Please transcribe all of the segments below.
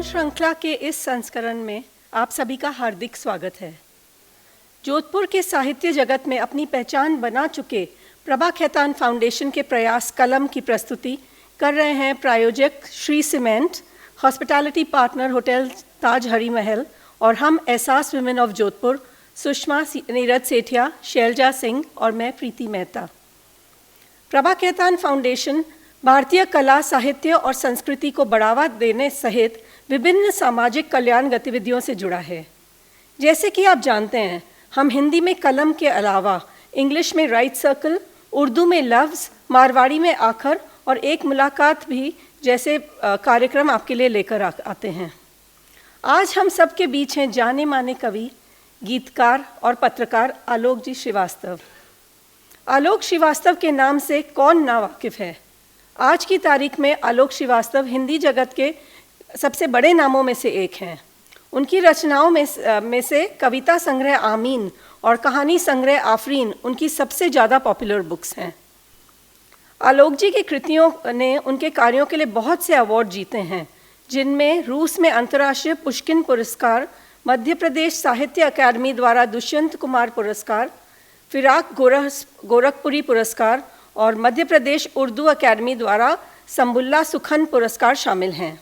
श्रृंखला के इस संस्करण में आप सभी का हार्दिक स्वागत है। जोधपुर के साहित्य जगत में अपनी पहचान बना चुके प्रभा खेतान फाउंडेशन के प्रयास कलम की प्रस्तुति कर रहे हैं प्रायोजक Shri cement, hospitality partner hotel Taj Hari Mahal और हम एहसास वुमेन ऑफ जोधपुर, सुषमा नीरज सेठिया, शैलजा सिंह और मैं प्रीति मेहता। प्रभा खेतान फाउंडेशन भारतीय कला, साहित्य और संस्कृति को बढ़ावा देने सहित विभिन्न सामाजिक कल्याण गतिविधियों से जुड़ा है। जैसे कि आप जानते हैं, हम हिंदी में कलम के अलावा इंग्लिश में राइट सर्कल, उर्दू में लफ्ज़, मारवाड़ी में आखर और एक मुलाकात भी जैसे कार्यक्रम आपके लिए लेकर आते हैं। आज हम सबके बीच हैं जाने माने कवि, गीतकार और पत्रकार आलोक जी श्रीवास्तव। आलोक श्रीवास्तव के नाम से कौन ना वाकिफ़ है। आज की तारीख में आलोक श्रीवास्तव हिंदी जगत के सबसे बड़े नामों में से एक हैं। उनकी रचनाओं में से कविता संग्रह आमीन और कहानी संग्रह आफरीन उनकी सबसे ज़्यादा पॉपुलर बुक्स हैं। आलोक जी की कृतियों ने उनके कार्यों के लिए बहुत से अवार्ड जीते हैं, जिनमें रूस में अंतर्राष्ट्रीय पुष्किन पुरस्कार, मध्य प्रदेश साहित्य अकादमी द्वारा दुष्यंत कुमार पुरस्कार, फिराक गोरखपुरी पुरस्कार और मध्य प्रदेश उर्दू अकादमी द्वारा संबुल्ला सुखन पुरस्कार शामिल हैं।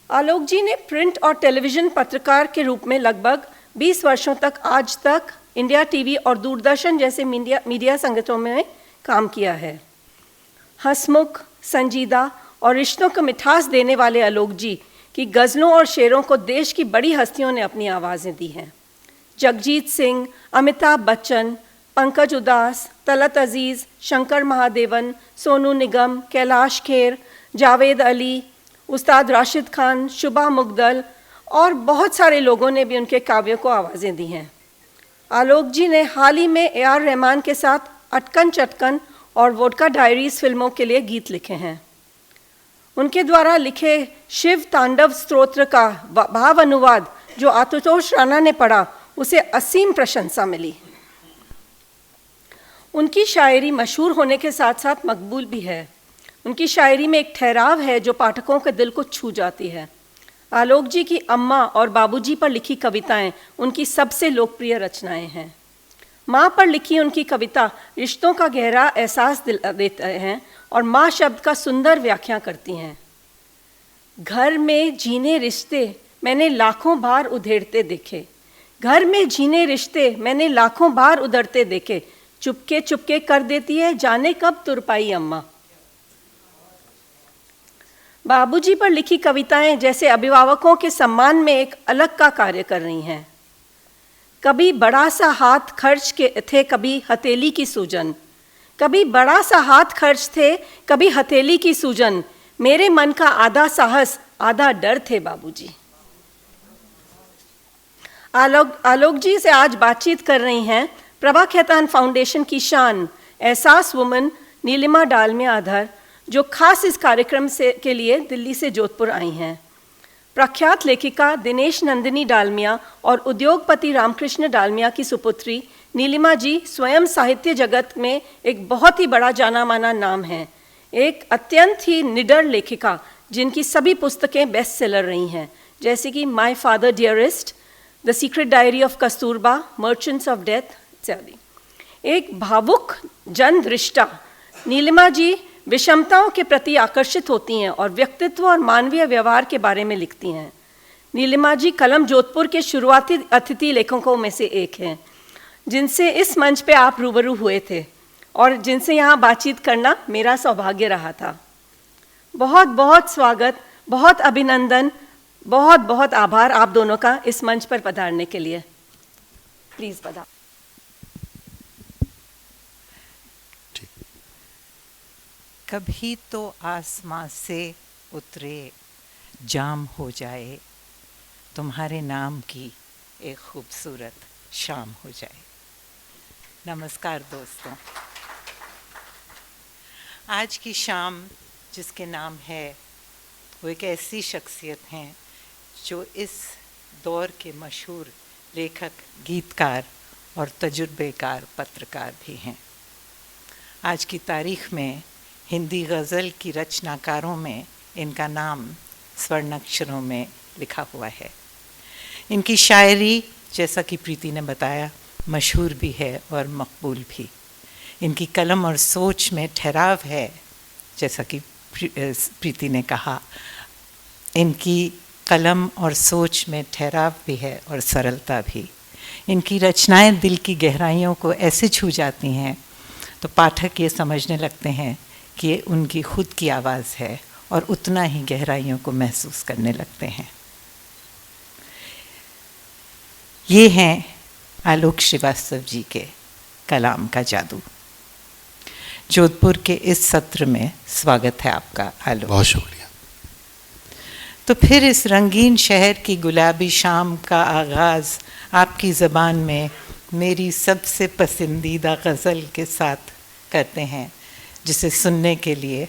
आलोक जी ने प्रिंट और टेलीविज़न पत्रकार के रूप में लगभग 20 वर्षों तक आज तक इंडिया टीवी और दूरदर्शन जैसे मीडिया संगठनों में काम किया है। हंसमुख, संजीदा और रिश्तों को मिठास देने वाले आलोक जी की गज़लों और शेरों को देश की बड़ी हस्तियों ने अपनी आवाज़ें दी हैं। जगजीत सिंह, अमिताभ बच्चन, पंकज उदास, तलत अजीज़, शंकर महादेवन, सोनू निगम, कैलाश खेर, जावेद अली, उस्ताद राशिद खान, शुभा मुगदल और बहुत सारे लोगों ने भी उनके काव्यों को आवाज़ें दी हैं। आलोक जी ने हाल ही में AR रहमान के साथ अटकन चटकन और वोडका डायरीज फिल्मों के लिए गीत लिखे हैं। उनके द्वारा लिखे शिव तांडव स्तोत्र का भाव अनुवाद जो आशुतोष राणा ने पढ़ा, उसे असीम प्रशंसा मिली। उनकी शायरी मशहूर होने के साथ साथ मकबूल भी है। उनकी शायरी में एक ठहराव है जो पाठकों के दिल को छू जाती है। आलोक जी की अम्मा और बाबूजी पर लिखी कविताएं उनकी सबसे लोकप्रिय रचनाएं हैं। माँ पर लिखी उनकी कविता रिश्तों का गहरा एहसास देते हैं और माँ शब्द का सुंदर व्याख्या करती हैं। घर में जीने रिश्ते मैंने लाखों बार उधेड़ते देखे, घर में जीने रिश्ते मैंने लाखों बार उधरते देखे, चुपके चुपके कर देती है जाने कब तुर पाई अम्मा। बाबूजी पर लिखी कविताएं जैसे अभिभावकों के सम्मान में एक अलग का कार्य कर रही हैं। कभी बड़ा सा हाथ खर्च के थे, कभी हथेली की सूजन, कभी बड़ा सा हाथ खर्च थे, कभी हथेली की सूजन, मेरे मन का आधा साहस आधा डर थे बाबूजी। आलोक जी से आज बातचीत कर रही हैं प्रभा खेतान फाउंडेशन की शान एहसास वुमन नीलिमा डालमिया अधर, जो खास इस कार्यक्रम के लिए दिल्ली से जोधपुर आई हैं। प्रख्यात लेखिका दिनेश नंदिनी डालमिया और उद्योगपति रामकृष्ण डालमिया की सुपुत्री नीलिमा जी स्वयं साहित्य जगत में एक बहुत ही बड़ा जाना माना नाम है। एक अत्यंत ही निडर लेखिका जिनकी सभी पुस्तकें बेस्ट सेलर रही हैं, जैसे कि my father dearest, the secret diary of Kasturba, merchants of death इत्यादि। एक भावुक जन दृष्टा नीलिमा जी विषमताओं के प्रति आकर्षित होती हैं और व्यक्तित्व और मानवीय व्यवहार के बारे में लिखती हैं। नीलिमा जी कलम जोधपुर के शुरुआती अतिथि लेखकों में से एक हैं, जिनसे इस मंच पे आप रूबरू हुए थे और जिनसे यहाँ बातचीत करना मेरा सौभाग्य रहा था। बहुत बहुत स्वागत, बहुत अभिनंदन, बहुत बहुत आभार आप दोनों का इस मंच पर पधारने के लिए। प्लीज़ पधार। कभी तो आसमां से उतरे जाम हो जाए, तुम्हारे नाम की एक खूबसूरत शाम हो जाए। नमस्कार दोस्तों, आज की शाम जिसके नाम है, वो एक ऐसी शख्सियत हैं जो इस दौर के मशहूर लेखक, गीतकार और तजुर्बेकार पत्रकार भी हैं। आज की तारीख में हिंदी गज़ल की रचनाकारों में इनका नाम स्वर्ण अक्षरों में लिखा हुआ है। इनकी शायरी, जैसा कि प्रीति ने बताया, मशहूर भी है और मकबूल भी। इनकी कलम और सोच में ठहराव है, जैसा कि प्रीति ने कहा। इनकी कलम और सोच में ठहराव भी है और सरलता भी। इनकी रचनाएं दिल की गहराइयों को ऐसे छू जाती हैं तो पाठक ये समझने लगते हैं कि ये उनकी खुद की आवाज़ है और उतना ही गहराइयों को महसूस करने लगते हैं। ये हैं आलोक श्रीवास्तव जी के कलाम का जादू। जोधपुर के इस सत्र में स्वागत है आपका आलोक। बहुत शुक्रिया। तो फिर इस रंगीन शहर की गुलाबी शाम का आगाज़ आपकी ज़बान में मेरी सबसे पसंदीदा गज़ल के साथ करते हैं, जिसे सुनने के लिए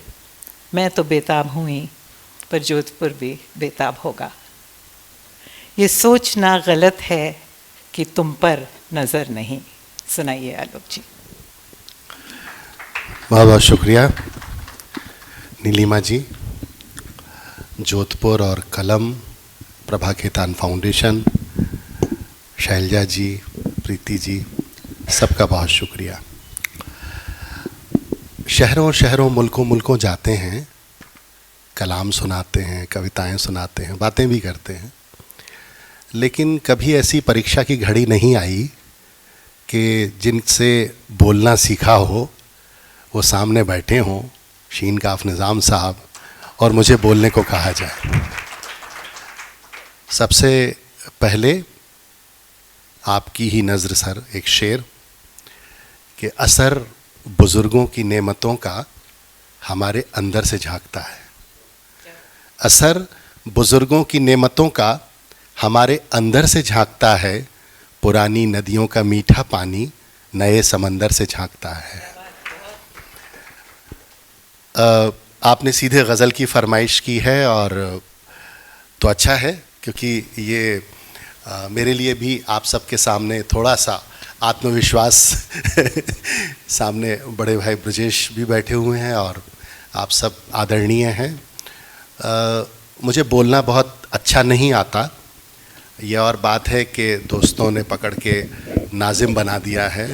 मैं तो बेताब हुई, पर जोधपुर भी बेताब होगा। ये सोचना गलत है कि तुम पर नज़र नहीं। सुनाइए आलोक जी। बहुत बहुत शुक्रिया नीलिमा जी। जोधपुर और कलम, प्रभा खेतान फाउंडेशन, शैलजा जी, प्रीति जी, सबका बहुत शुक्रिया। शहरों शहरों मुल्कों मुल्कों जाते हैं, कलाम सुनाते हैं, कविताएं सुनाते हैं, बातें भी करते हैं, लेकिन कभी ऐसी परीक्षा की घड़ी नहीं आई कि जिनसे बोलना सीखा हो वो सामने बैठे हों, शीन काफ निज़ाम साहब, और मुझे बोलने को कहा जाए। सबसे पहले आपकी ही नज़र सर एक शेर कि असर बुज़ुर्गों की नेमतों का हमारे अंदर से झांकता है। असर बुज़ुर्गों की नेमतों का हमारे अंदर से झांकता है, पुरानी नदियों का मीठा पानी नए समंदर से झांकता है। आपने सीधे गज़ल की फरमाइश की है, और तो अच्छा है, क्योंकि ये मेरे लिए भी आप सबके सामने थोड़ा सा आत्मविश्वास सामने बड़े भाई ब्रजेश भी बैठे हुए हैं और आप सब आदरणीय हैं। मुझे बोलना बहुत अच्छा नहीं आता, यह और बात है कि दोस्तों ने पकड़ के नाज़िम बना दिया है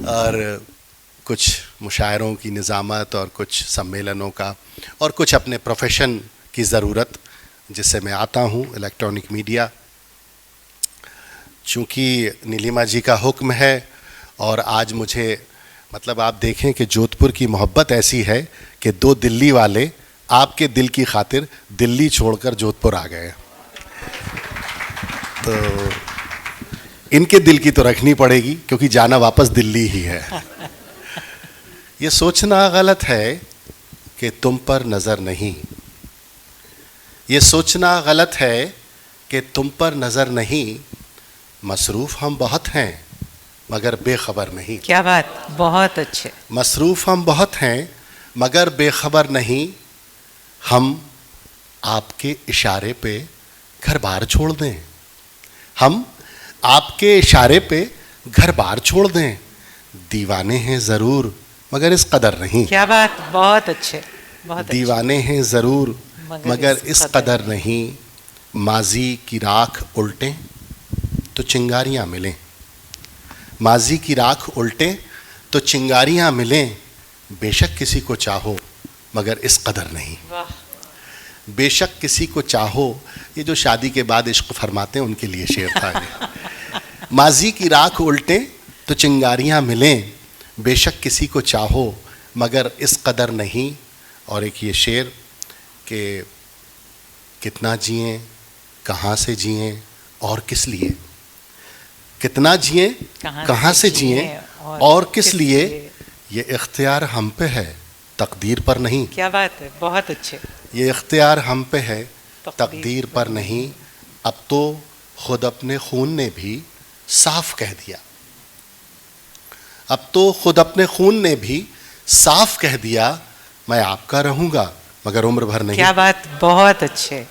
और कुछ मुशायरों की निज़ामत और कुछ सम्मेलनों का और कुछ अपने प्रोफेशन की ज़रूरत जिससे मैं आता हूँ, इलेक्ट्रॉनिक मीडिया। चूँकि नीलिमा जी का हुक्म है और आज मुझे मतलब आप देखें कि जोधपुर की मोहब्बत ऐसी है कि दो दिल्ली वाले आपके दिल की खातिर दिल्ली छोड़कर जोधपुर आ गए, तो इनके दिल की तो रखनी पड़ेगी क्योंकि जाना वापस दिल्ली ही है। ये सोचना गलत है कि तुम पर नज़र नहीं, ये सोचना गलत है कि तुम पर नज़र नहीं, मसरूफ़ हम बहुत हैं मगर बेखबर नहीं। क्या बात, बहुत अच्छे। मसरूफ़ हम बहुत हैं मगर बेखबर नहीं, हम आपके इशारे पे घर बार छोड़ दें, हम आपके इशारे पे घर बार छोड़ दें, दीवाने हैं ज़रूर मगर इस कदर नहीं। क्या बात, बहुत अच्छे, बहुत दीवाने हैं ज़रूर मगर इस कदर नहीं, माजी की राख उल्टें तो चिंगारियाँ मिलें, माजी की राख उल्टें तो चिंगारियाँ मिलें, बेशक किसी को चाहो मगर इस कदर नहीं। वाह। बेशक किसी को चाहो, ये जो शादी के बाद इश्क फरमाते हैं उनके लिए शेर था ये। माजी की राख उल्टें तो चिंगारियाँ मिलें, बेशक किसी को चाहो मगर इस कदर नहीं। और एक ये शेर कि कितना जिएं, कहाँ से जिएं और किस लिए, कितना जिएं, कहाँ से जिएं और किस लिए, ये इख्तियार हम पे है तकदीर पर नहीं। क्या बात है, बहुत अच्छे। ये इख्तियार हम पे है तकदीर पर नहीं, अब तो खुद अपने खून ने भी साफ कह दिया, अब तो खुद अपने खून ने भी साफ कह दिया, मैं आपका रहूँगा मगर उम्र भर नहीं। क्या बात, बहुत अच्छे।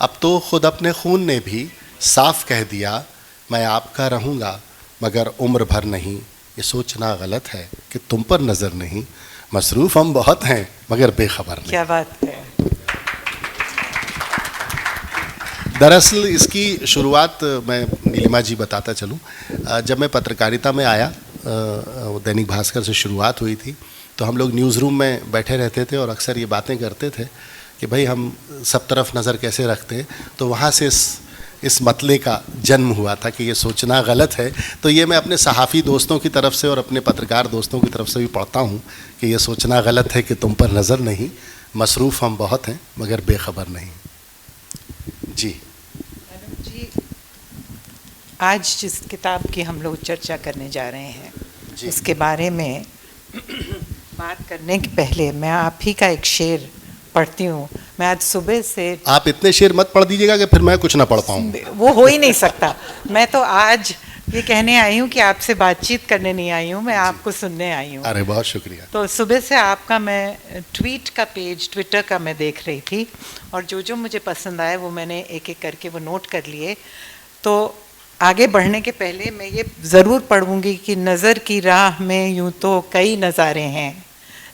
अब तो खुद अपने खून ने भी साफ कह दिया, मैं आपका रहूँगा मगर उम्र भर नहीं। ये सोचना गलत है कि तुम पर नज़र नहीं, मसरूफ़ हम बहुत हैं मगर बेखबर नहीं। क्या बात है। दरअसल इसकी शुरुआत मैं नीलिमा जी बताता चलूँ। जब मैं पत्रकारिता में आया, दैनिक भास्कर से शुरुआत हुई थी, तो हम लोग न्यूज़ रूम में बैठे रहते थे और अक्सर ये बातें करते थे कि भाई हम सब तरफ नज़र कैसे रखते हैं। तो वहाँ से इस मतले का जन्म हुआ था कि ये सोचना गलत है। तो ये मैं अपने सहाफ़ी दोस्तों की तरफ से और अपने पत्रकार दोस्तों की तरफ से भी पढ़ता हूँ कि ये सोचना गलत है कि तुम पर नज़र नहीं, मसरूफ़ हम बहुत हैं मगर बेखबर नहीं। जी जी, आज जिस किताब की हम लोग चर्चा करने जा रहे हैं उसके बारे में बात करने के पहले मैं आप ही का एक शेर पढ़ती हूँ। मैं आज सुबह से, आप इतने शेर मत पढ़ दीजिएगा कि फिर मैं कुछ ना पढ़ पाऊँ। वो हो ही नहीं सकता। मैं तो आज ये कहने आई हूँ कि आपसे बातचीत करने नहीं आई हूँ, मैं आपको सुनने आई हूँ। अरे बहुत शुक्रिया। तो सुबह से आपका मैं ट्विटर का मैं देख रही थी और जो मुझे पसंद आया वो मैंने एक एक करके वो नोट कर लिए। तो आगे बढ़ने के पहले मैं ये ज़रूर पढ़ूंगी कि नज़र की राह में यूं तो कई नज़ारे हैं,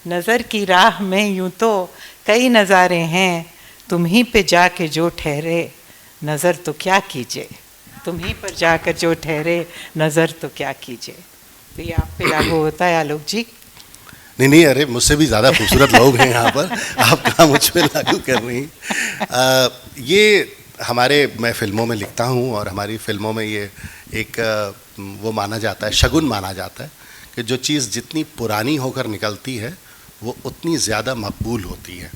नज़र की राह में यूं तो कई नज़ारे हैं, तुम ही पे जाके जो ठहरे नज़र तो क्या कीजिए, तुम ही पर जाकर जो ठहरे नज़र तो क्या कीजिए। तो ये आप पे लागू होता है आलोक जी? नहीं, अरे मुझसे भी ज़्यादा खूबसूरत लोग हैं यहाँ पर, आप कहाँ मुझ पर लागू कर रही हैं। ये मैं फ़िल्मों में लिखता हूँ और हमारी फ़िल्मों में ये एक वो माना जाता है, शगुन माना जाता है कि जो चीज़ जितनी पुरानी होकर निकलती है वो उतनी ज़्यादा मकबूल होती है।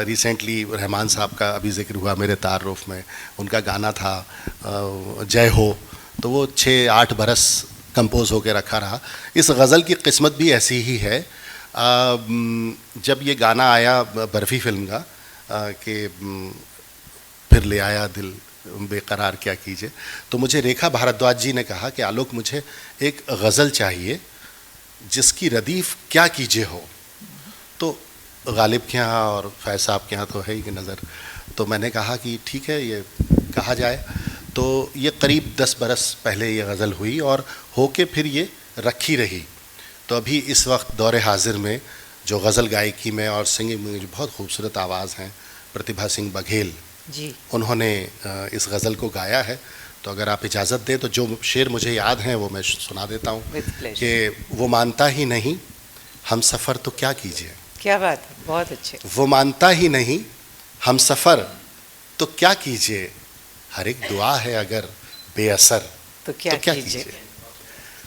रिसेंटली रहमान साहब का अभी जिक्र हुआ मेरे तारुफ में, उनका गाना था जय हो, तो वो 6-8 बरस कंपोज़ होकर रखा रहा। इस गज़ल की किस्मत भी ऐसी ही है। जब ये गाना आया बर्फ़ी फ़िल्म का कि फिर ले आया दिल बेकरार क्या कीजिए, तो मुझे रेखा भारद्वाज जी ने कहा कि आलोक मुझे एक गज़ल चाहिए जिसकी रदीफ़ क्या कीजिए हो। तो गालिब के यहाँ और फैज़ साहब के यहाँ तो है ही कि नज़र, तो मैंने कहा कि ठीक है ये कहा जाए। तो ये करीब 10 बरस पहले ये गज़ल हुई और होके फिर ये रखी रही। तो अभी इस वक्त दौरे हाजिर में जो गज़ल गायकी में और सिंगिंग में जो बहुत खूबसूरत आवाज़ हैं, प्रतिभा सिंह बघेल जी, उन्होंने इस गज़ल को गाया है। तो अगर आप इजाज़त दें तो जो शेर मुझे याद हैं वो मैं सुना देता हूँ कि वो मानता ही नहीं हम सफ़र तो क्या कीजिए। क्या बात है, बहुत अच्छे। वो मानता ही नहीं हम सफ़र तो क्या कीजिए, हर एक दुआ है अगर बेअसर तो क्या कीजिए।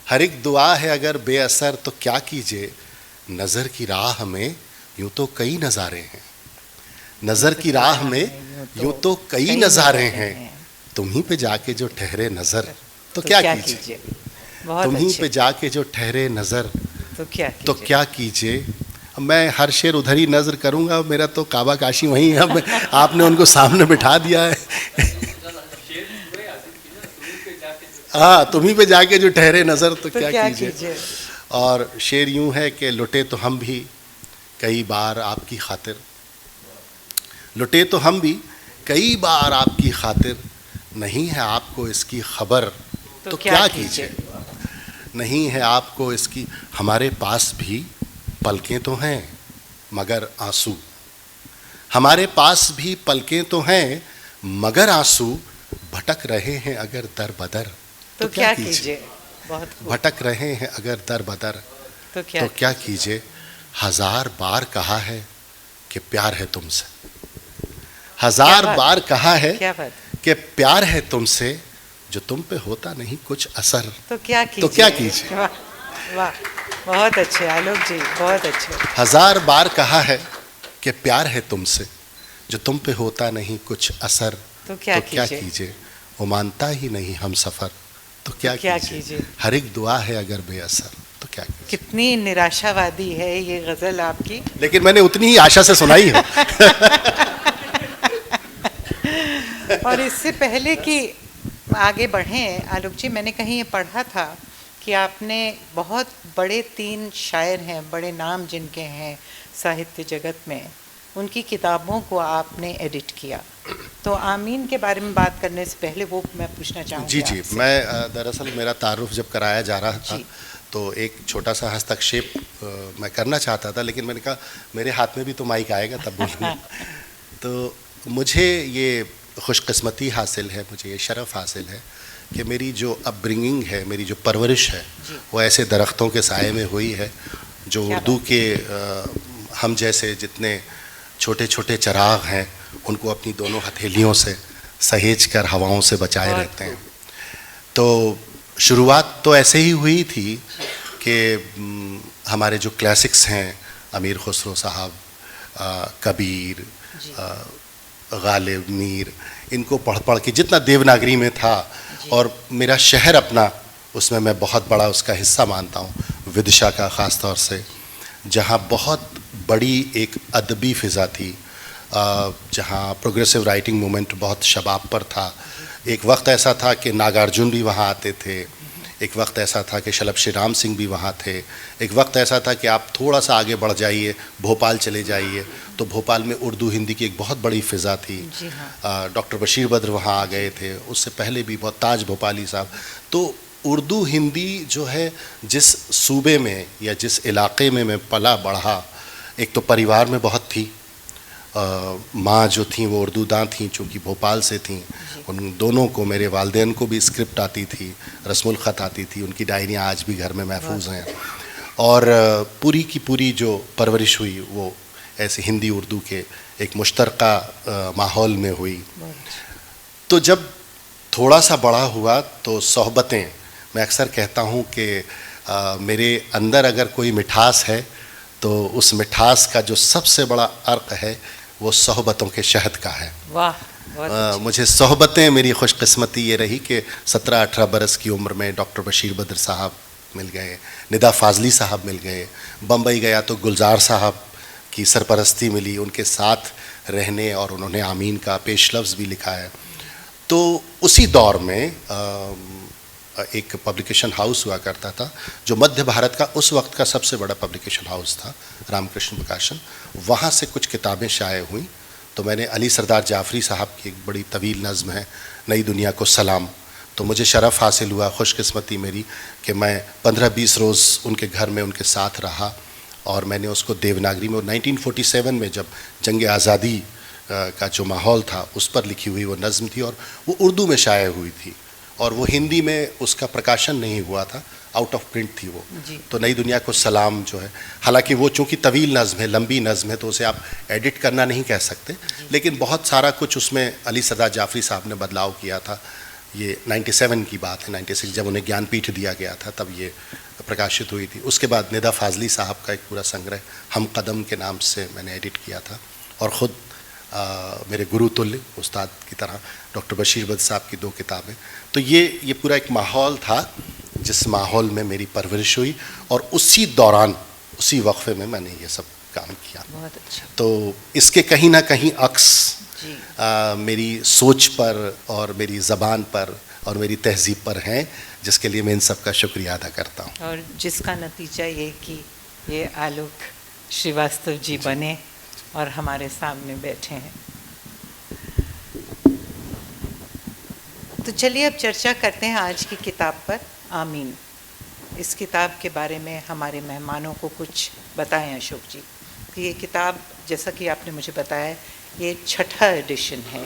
हर एक दुआ है अगर बेअसर तो क्या कीजिए, नज़र की राह में यूँ तो कई नज़ारे हैं, नज़र की राह में यूँ तो कई नज़ारे हैं, तुम ही पे जाके जो ठहरे नज़र तो क्या कीजिए, तुम ही पे जाके जो ठहरे नज़र तो क्या कीजिए। मैं हर शेर उधर ही नज़र करूँगा, मेरा तो काबा काशी वहीं है। अब आपने उनको सामने बिठा दिया है। हाँ, तुम ही पे जाके जो ठहरे नज़र तो क्या कीजिए। और शेर यूँ है कि लुटे तो हम भी कई बार आपकी खातिर, लुटे तो हम भी कई बार आपकी खातिर, नहीं है आपको इसकी खबर तो क्या कीजिए, नहीं है आपको इसकी। हमारे पास भी पलकें तो हैं मगर आंसू, हमारे पास भी पलकें तो हैं मगर आंसू, भटक रहे हैं अगर दर बदर तो क्या कीजिए। भटक रहे हैं अगर दर बदर तो क्या कीजिए। हजार बार कहा है कि प्यार है तुमसे, हजार बार कहा है कि प्यार है तुमसे, जो तुम पे होता नहीं कुछ असर तो क्या कीजिए। वाह, बहुत अच्छे आलोक जी, बहुत अच्छे। हजार बार कहा है कि प्यार है तुमसे, जो तुम पे होता नहीं कुछ असर तो क्या कीजिए। वो मानता ही नहीं हम सफ़र तो क्या कीजिए, हर एक दुआ है अगर बेअसर तो क्या कीजिए। कितनी निराशावादी है ये गज़ल आपकी, लेकिन मैंने उतनी ही आशा से सुनाई है। और इससे पहले कि आगे बढ़ें आलोक जी, मैंने कहीं ये पढ़ा था कि आपने बहुत बड़े 3 शायर हैं, बड़े नाम जिनके हैं साहित्य जगत में, उनकी किताबों को आपने एडिट किया। तो आमीन के बारे में बात करने से पहले वो मैं पूछना चाहूँगी। जी, मैं दरअसल मेरा तारुफ जब कराया जा रहा था तो एक छोटा सा हस्तक्षेप मैं करना चाहता था, लेकिन मैंने कहा मेरे हाथ में भी तो माइक आएगा तब बोलूँगा। तो मुझे ये खुशकिस्मती हासिल है, मुझे ये शरफ़ हासिल है कि मेरी जो अपब्रिंगिंग है, मेरी जो परवरिश है, वो ऐसे दरख्तों के साए में हुई है जो उर्दू के हम जैसे जितने छोटे छोटे चिराग हैं उनको अपनी दोनों हथेलियों से सहेज कर हवाओं से बचाए रहते हैं। तो शुरुआत तो ऐसे ही हुई थी कि हमारे जो क्लासिक्स हैं, अमीर खुसरो साहब, कबीर, गालिब, मीर, इनको पढ़ पढ़ के जितना देवनागरी में था, और मेरा शहर अपना उसमें मैं बहुत बड़ा उसका हिस्सा मानता हूँ, विदिशा का ख़ास तौर से, जहाँ बहुत बड़ी एक अदबी फ़िज़ा थी, जहाँ प्रोग्रेसिव राइटिंग मूवमेंट बहुत शबाब पर था। एक वक्त ऐसा था कि नागार्जुन भी वहाँ आते थे, एक वक्त ऐसा था कि शलभ श्री राम सिंह भी वहाँ थे, एक वक्त ऐसा था कि आप थोड़ा सा आगे बढ़ जाइए, भोपाल चले जाइए, तो भोपाल में उर्दू हिंदी की एक बहुत बड़ी फ़िज़ा थी। डॉक्टर बशीर बद्र वहाँ आ गए थे, उससे पहले भी बहुत ताज भोपाली साहब। तो उर्दू हिंदी जो है, जिस सूबे में या जिस इलाक़े में मैं पला बढ़ा, एक तो परिवार में बहुत थी, माँ जो थी वो उर्दू दाँ थी, चूँकि भोपाल से थी, उन दोनों को, मेरे वालिदैन को भी स्क्रिप्ट आती थी, रस्मुल ख़त आती थी, उनकी डायरियाँ आज भी घर में महफूज हैं, और पूरी की पूरी जो परवरिश हुई वो ऐसे हिंदी उर्दू के एक मुश्तरका माहौल में हुई। तो जब थोड़ा सा बड़ा हुआ तो सोहबतें, मैं अक्सर कहता हूँ कि मेरे अंदर अगर कोई मिठास है तो उस मिठास का जो सबसे बड़ा अर्क है वो सोहबतों के शहद का है। वाह, मुझे सोहबतें, मेरी खुशकिस्मती ये रही कि 17-18 बरस की उम्र में डॉक्टर बशीर बद्र साहब मिल गए, निदा फाजली साहब मिल गए, बम्बई गया तो गुलजार साहब की सरपरस्ती मिली, उनके साथ रहने, और उन्होंने आमीन का पेश लफ्ज़ भी लिखा है। तो उसी दौर में एक पब्लिकेशन हाउस हुआ करता था जो मध्य भारत का उस वक्त का सबसे बड़ा पब्लिकेशन हाउस था, रामकृष्ण प्रकाशन। वहाँ से कुछ किताबें शाये हुई, तो मैंने अली सरदार जाफ़री साहब की एक बड़ी तवील नज़्म है, नई दुनिया को सलाम, तो मुझे शरफ़ हासिल हुआ, खुशकिस्मती मेरी, कि मैं 15-20 रोज़ उनके घर में उनके साथ रहा, और मैंने उसको देवनागरी में, 1947 में जब जंग आज़ादी का जो माहौल था उस पर लिखी हुई वो नज़्म थी, और वो उर्दू में शाये हुई थी, और वो हिंदी में उसका प्रकाशन नहीं हुआ था, आउट ऑफ प्रिंट थी वो। तो नई दुनिया को सलाम जो है, हालांकि वो चूँकि तवील नज़्म है, लंबी नज़्म है, तो उसे आप एडिट करना नहीं कह सकते, लेकिन बहुत सारा कुछ उसमें अली सरदार जाफ़री साहब ने बदलाव किया था। ये 97 की बात है, 96 जब उन्हें ज्ञानपीठ दिया गया था तब ये प्रकाशित हुई थी। उसके बाद निदा फाजली साहब का एक पूरा संग्रह हम कदम के नाम से मैंने एडिट किया था, और ख़ुद मेरे गुरु तुल्य उस्ताद की तरह डॉक्टर बशीर बद्र साहब की 2 किताबें। तो ये पूरा एक माहौल था जिस माहौल में मेरी परवरिश हुई, और उसी दौरान, उसी वक्फे में मैंने ये सब काम किया। बहुत अच्छा। तो इसके कहीं ना कहीं अक्स मेरी सोच पर और मेरी ज़बान पर और मेरी तहज़ीब पर हैं, जिसके लिए मैं इन सब का शुक्रिया अदा करता हूँ। और जिसका नतीजा ये कि ये आलोक श्रीवास्तव जी बने और हमारे सामने बैठे हैं। तो चलिए अब चर्चा करते हैं आज की किताब पर, आमीन। इस किताब के बारे में हमारे मेहमानों को कुछ बताएं अशोक जी। तो ये किताब, जैसा कि आपने मुझे बताया, ये 6ठा एडिशन है,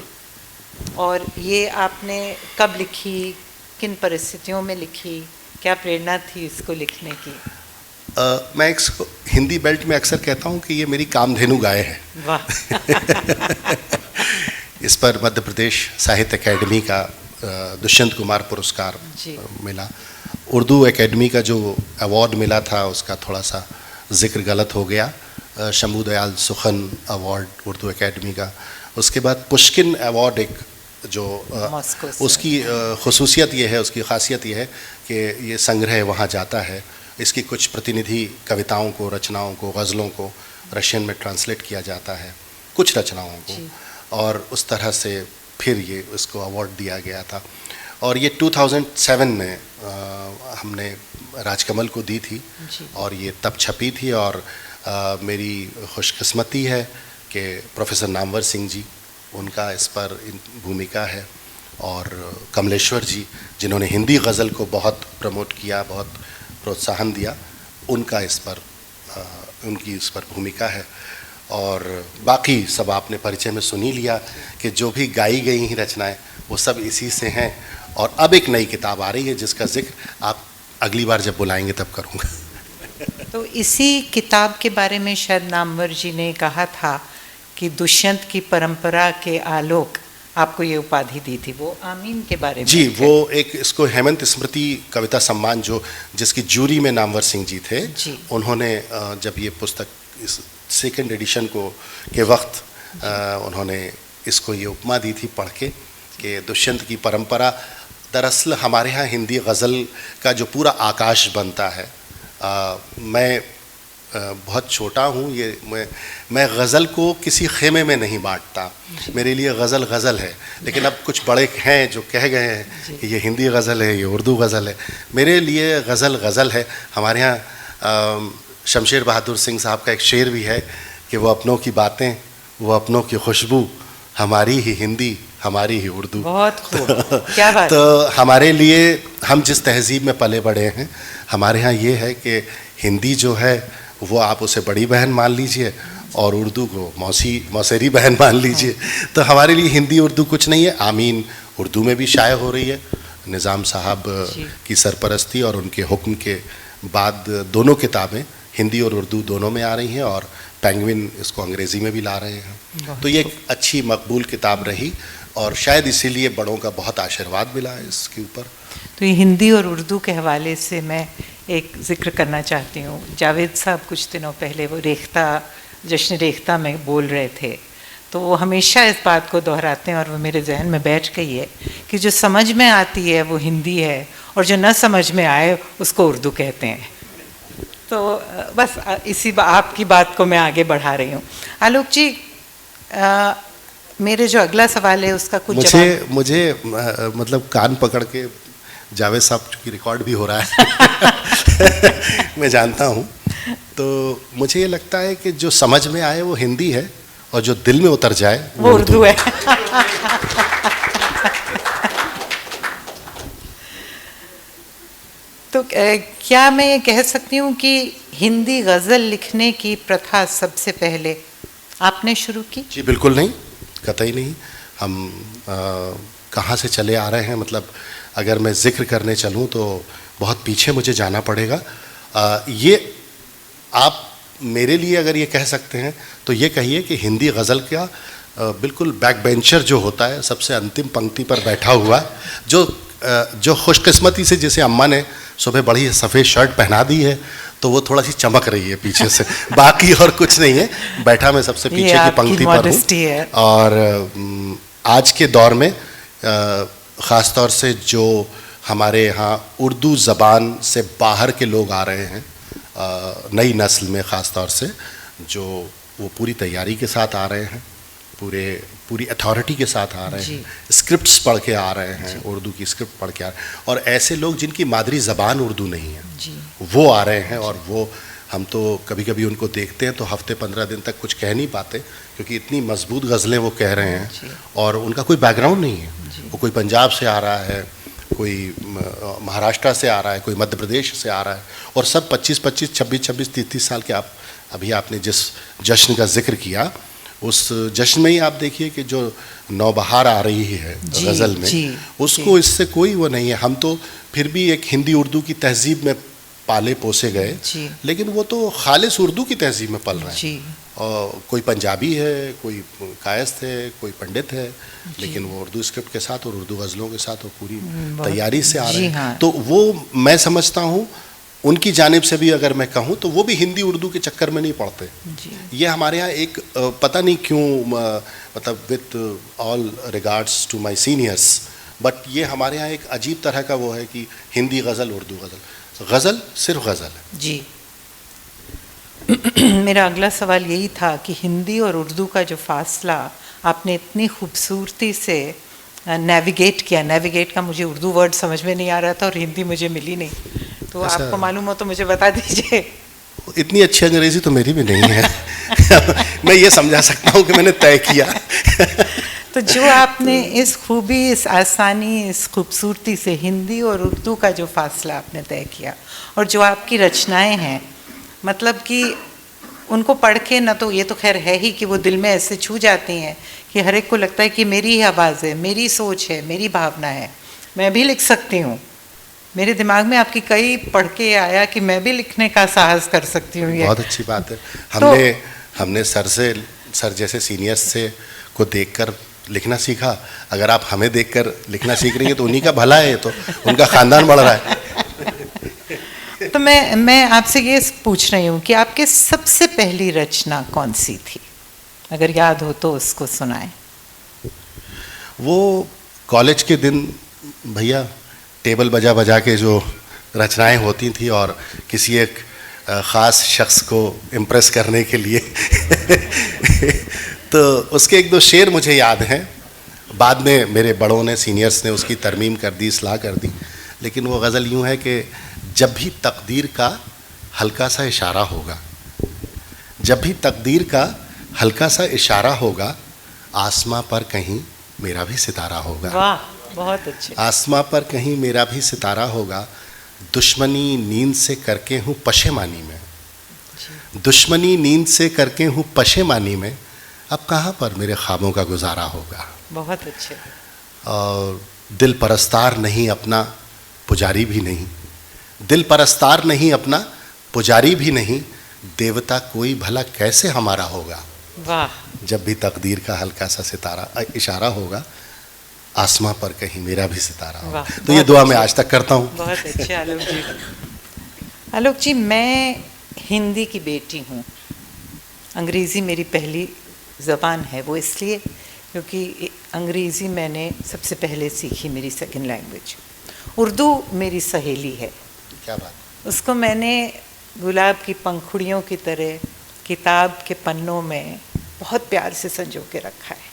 और ये आपने कब लिखी, किन परिस्थितियों में लिखी, क्या प्रेरणा थी इसको लिखने की? मैं इसको हिंदी बेल्ट में अक्सर कहता हूँ कि ये मेरी कामधेनु गाय है। वाह। इस पर मध्य प्रदेश साहित्य अकेडमी का दुष्यंत कुमार पुरस्कार मिला। उर्दू एकेडमी का जो अवार्ड मिला था उसका थोड़ा सा जिक्र गलत हो गया, शंभू दयाल सुखन अवार्ड उर्दू एकेडमी का। उसके बाद पुष्किन अवार्ड एक जो उसकी खुसूसियत ये है, उसकी खासियत ये है कि ये संग्रह वहाँ जाता है, इसकी कुछ प्रतिनिधि कविताओं को, रचनाओं को, गज़लों को रशियन में ट्रांसलेट किया जाता है, कुछ रचनाओं को, और उस तरह से फिर ये उसको अवार्ड दिया गया था। और ये 2007 में हमने राजकमल को दी थी, और ये तब छपी थी। और मेरी खुशकिस्मती है कि प्रोफेसर नामवर सिंह जी, उनका इस पर भूमिका है, और कमलेश्वर जी जिन्होंने हिंदी गज़ल को बहुत प्रमोट किया, बहुत प्रोत्साहन दिया, उनका इस पर उनकी इस पर भूमिका है। और बाकी सब आपने परिचय में सुन ही लिया कि जो भी गाई गई हैं रचनाएं वो सब इसी से हैं। और अब एक नई किताब आ रही है जिसका जिक्र आप अगली बार जब बुलाएंगे तब करूँगा। तो इसी किताब के बारे में शायद नामवर जी ने कहा था कि दुष्यंत की परंपरा के आलोक आपको ये उपाधि दी थी, वो आमीन के बारे में जी, वो एक इसको हेमंत स्मृति कविता सम्मान जो जिसकी जूरी में नामवर सिंह जी थे जी। उन्होंने जब ये पुस्तक इस सेकंड एडिशन के वक्त उन्होंने इसको ये उपमा दी थी पढ़ के कि दुष्यंत की परंपरा दरअसल हमारे यहाँ हिंदी गज़ल का जो पूरा आकाश बनता है। मैं बहुत छोटा हूँ, ये मैं गज़ल को किसी खेमे में नहीं बांटता। मेरे लिए गज़ल गज़ल है, लेकिन अब कुछ बड़े हैं जो कह गए हैं कि ये हिंदी गज़ल है, ये उर्दू गज़ल है। मेरे लिए गज़ल गज़ल है। हमारे यहाँ शमशेर बहादुर सिंह साहब का एक शेर भी है कि वो अपनों की बातें, वो अपनों की खुशबू, हमारी ही हिंदी, हमारी ही उर्दू। बहुत खूब, क्या बात। तो हमारे लिए, हम जिस तहज़ीब में पले बड़े हैं, हमारे यहाँ ये है कि हिंदी जो है वो आप उसे बड़ी बहन मान लीजिए और उर्दू को मौसेरी बहन मान लीजिए। तो हमारे लिए हिंदी उर्दू कुछ नहीं है। आमीन उर्दू में भी शाये हो रही है, निज़ाम साहब की सरपरस्ती और उनके हुक्म के बाद दोनों किताबें हिंदी और उर्दू दोनों में आ रही हैं और पेंगुइन इसको अंग्रेज़ी में भी ला रहे हैं। तो ये एक अच्छी मकबूल किताब रही और शायद इसीलिए बड़ों का बहुत आशीर्वाद मिला है इसके ऊपर। तो ये हिंदी और उर्दू के हवाले से मैं एक ज़िक्र करना चाहती हूँ। जावेद साहब कुछ दिनों पहले वो जश्न रेख्ता में बोल रहे थे, तो वो हमेशा इस बात को दोहराते हैं और वो मेरे जहन में बैठ गई है कि जो समझ में आती है वो हिंदी है और जो न समझ में आए उसको उर्दू कहते हैं। तो बस इसी आपकी बात को मैं आगे बढ़ा रही हूँ। आलोक जी, मेरे जो अगला सवाल है उसका कुछ मुझे मतलब कान पकड़ के जावेद साहब की रिकॉर्ड भी हो रहा है मैं जानता हूँ। तो मुझे ये लगता है कि जो समझ में आए वो हिंदी है और जो दिल में उतर जाए वो उर्दू है। तो क्या मैं ये कह सकती हूँ कि हिंदी गज़ल लिखने की प्रथा सबसे पहले आपने शुरू की? जी बिल्कुल नहीं, कतई नहीं। हम कहाँ से चले आ रहे हैं, मतलब अगर मैं जिक्र करने चलूँ तो बहुत पीछे मुझे जाना पड़ेगा। ये आप मेरे लिए अगर ये कह सकते हैं तो ये कहिए कि हिंदी गज़ल का बिल्कुल बैक बेंचर जो होता है, सबसे अंतिम पंक्ति पर बैठा हुआ, जो खुशकिस्मती से जिसे अम्मा ने सुबह बड़ी सफ़ेद शर्ट पहना दी है तो वो थोड़ा सी चमक रही है पीछे से, बाकी और कुछ नहीं है। बैठा मैं सबसे पीछे की पंक्ति पर हूँ। और आज के दौर में ख़ास तौर से जो हमारे यहाँ उर्दू ज़बान से बाहर के लोग आ रहे हैं, नई नस्ल में ख़ास तौर से, जो वो पूरी तैयारी के साथ आ रहे हैं, पूरी अथॉरिटी के साथ आ रहे हैं, स्क्रिप्ट्स पढ़ के आ रहे हैं, उर्दू की स्क्रिप्ट पढ़ के आ रहे हैं, और ऐसे लोग जिनकी मादरी ज़बान उर्दू नहीं है वो आ रहे हैं। और वो हम तो कभी कभी उनको देखते हैं तो हफ्ते 15 दिन तक कुछ कह नहीं पाते क्योंकि इतनी मजबूत गज़लें वो कह रहे हैं और उनका कोई बैकग्राउंड नहीं है। वो कोई पंजाब से आ रहा है, कोई महाराष्ट्र से आ रहा है, कोई मध्य प्रदेश से आ रहा है, और सब 25-25, 26-26, 30-30 साल के। अभी आपने जिस जश्न का जिक्र किया उस जश्न में ही आप देखिए कि जो नौबहार आ रही है गज़ल में, उसको इससे कोई वो नहीं है। हम तो फिर भी एक हिंदी उर्दू की तहजीब में पाले पोसे गए, लेकिन वो तो खालिस उर्दू की तहजीब में पल रहे हैं। और कोई पंजाबी है, कोई कायस्थ है, कोई पंडित है, लेकिन वो उर्दू स्क्रिप्ट के साथ और उर्दू गज़लों के साथ वो पूरी तैयारी से आ रहे हैं। तो वो मैं समझता हूँ उनकी जानिब से भी अगर मैं कहूँ तो वो भी हिंदी उर्दू के चक्कर में नहीं पड़ते। ये हमारे यहाँ एक पता नहीं क्यों, मतलब with all regards to my seniors, but ये हमारे यहाँ एक अजीब तरह का वो है कि हिंदी गज़ल, उर्दू गज़ल, गज़ल सिर्फ गज़ल है। जी मेरा अगला सवाल यही था कि हिंदी और उर्दू का जो फासला आपने इतनी खूबसूरती से नेविगेट किया। नेविगेट का मुझे उर्दू वर्ड समझ में नहीं आ रहा था और हिंदी मुझे मिली नहीं, तो आपको मालूम हो तो मुझे बता दीजिए। इतनी अच्छी अंग्रेज़ी तो मेरी भी नहीं है मैं ये समझा सकता हूँ कि मैंने तय किया तो जो आपने इस खूबी, इस आसानी, इस खूबसूरती से हिंदी और उर्दू का जो फासला आपने तय किया और जो आपकी रचनाएं हैं, मतलब कि उनको पढ़ के ना, तो ये तो खैर है ही कि वो दिल में ऐसे छू जाती हैं कि हर एक को लगता है कि मेरी ही आवाज़ है, मेरी सोच है, मेरी भावना है, मैं भी लिख सकती हूँ। मेरे दिमाग में आपकी कई पढ़ के आया कि मैं भी लिखने का साहस कर सकती हूँ। बहुत अच्छी बात है। हमने सर जैसे सीनियर्स से को देखकर लिखना सीखा। अगर आप हमें देखकर लिखना सीख रही हैं तो उन्हीं का भला है, तो उनका खानदान बढ़ रहा है। तो मैं आपसे ये पूछ रही हूँ कि आपके सबसे पहली रचना कौन सी थी, अगर याद हो तो उसको सुनाएं। वो कॉलेज के दिन भैया टेबल बजा बजा के जो रचनाएं होती थी और किसी एक ख़ास शख्स को इम्प्रेस करने के लिए तो उसके एक दो शेर मुझे याद हैं। बाद में मेरे बड़ों ने, सीनियर्स ने उसकी तरमीम कर दी, इस्लाह कर दी। लेकिन वो गज़ल यूँ है कि जब भी तकदीर का हल्का सा इशारा होगा, जब भी तकदीर का हल्का सा इशारा होगा, आसमां पर कहीं मेरा भी सितारा होगा। वाह, बहुत अच्छे। आसमां पर कहीं मेरा भी सितारा होगा, दुश्मनी नींद से करके हूँ पशेमानी में, दुश्मनी नींद से करके हूँ पशेमानी में, अब कहाँ पर मेरे ख्वाबों का गुजारा होगा। बहुत अच्छे। और दिल परस्तार नहीं अपना पुजारी भी नहीं, दिल परस्तार नहीं अपना पुजारी भी नहीं, देवता कोई भला कैसे हमारा होगा। वाह। जब भी तकदीर का हल्का सा सितारा इशारा होगा, आसमां पर कहीं मेरा भी सितारा होगा। तो ये दुआ मैं आज तक करता हूँ। बहुत अच्छे आलोक जी। आलोक जी, मैं हिंदी की बेटी हूँ, अंग्रेज़ी मेरी पहली ज़बान है। वो इसलिए क्योंकि अंग्रेज़ी मैंने सबसे पहले सीखी, मेरी सेकंड लैंग्वेज। उर्दू मेरी सहेली है। क्या बात। उसको मैंने गुलाब की पंखुड़ियों की तरह किताब के पन्नों में बहुत प्यार से संजो के रखा है।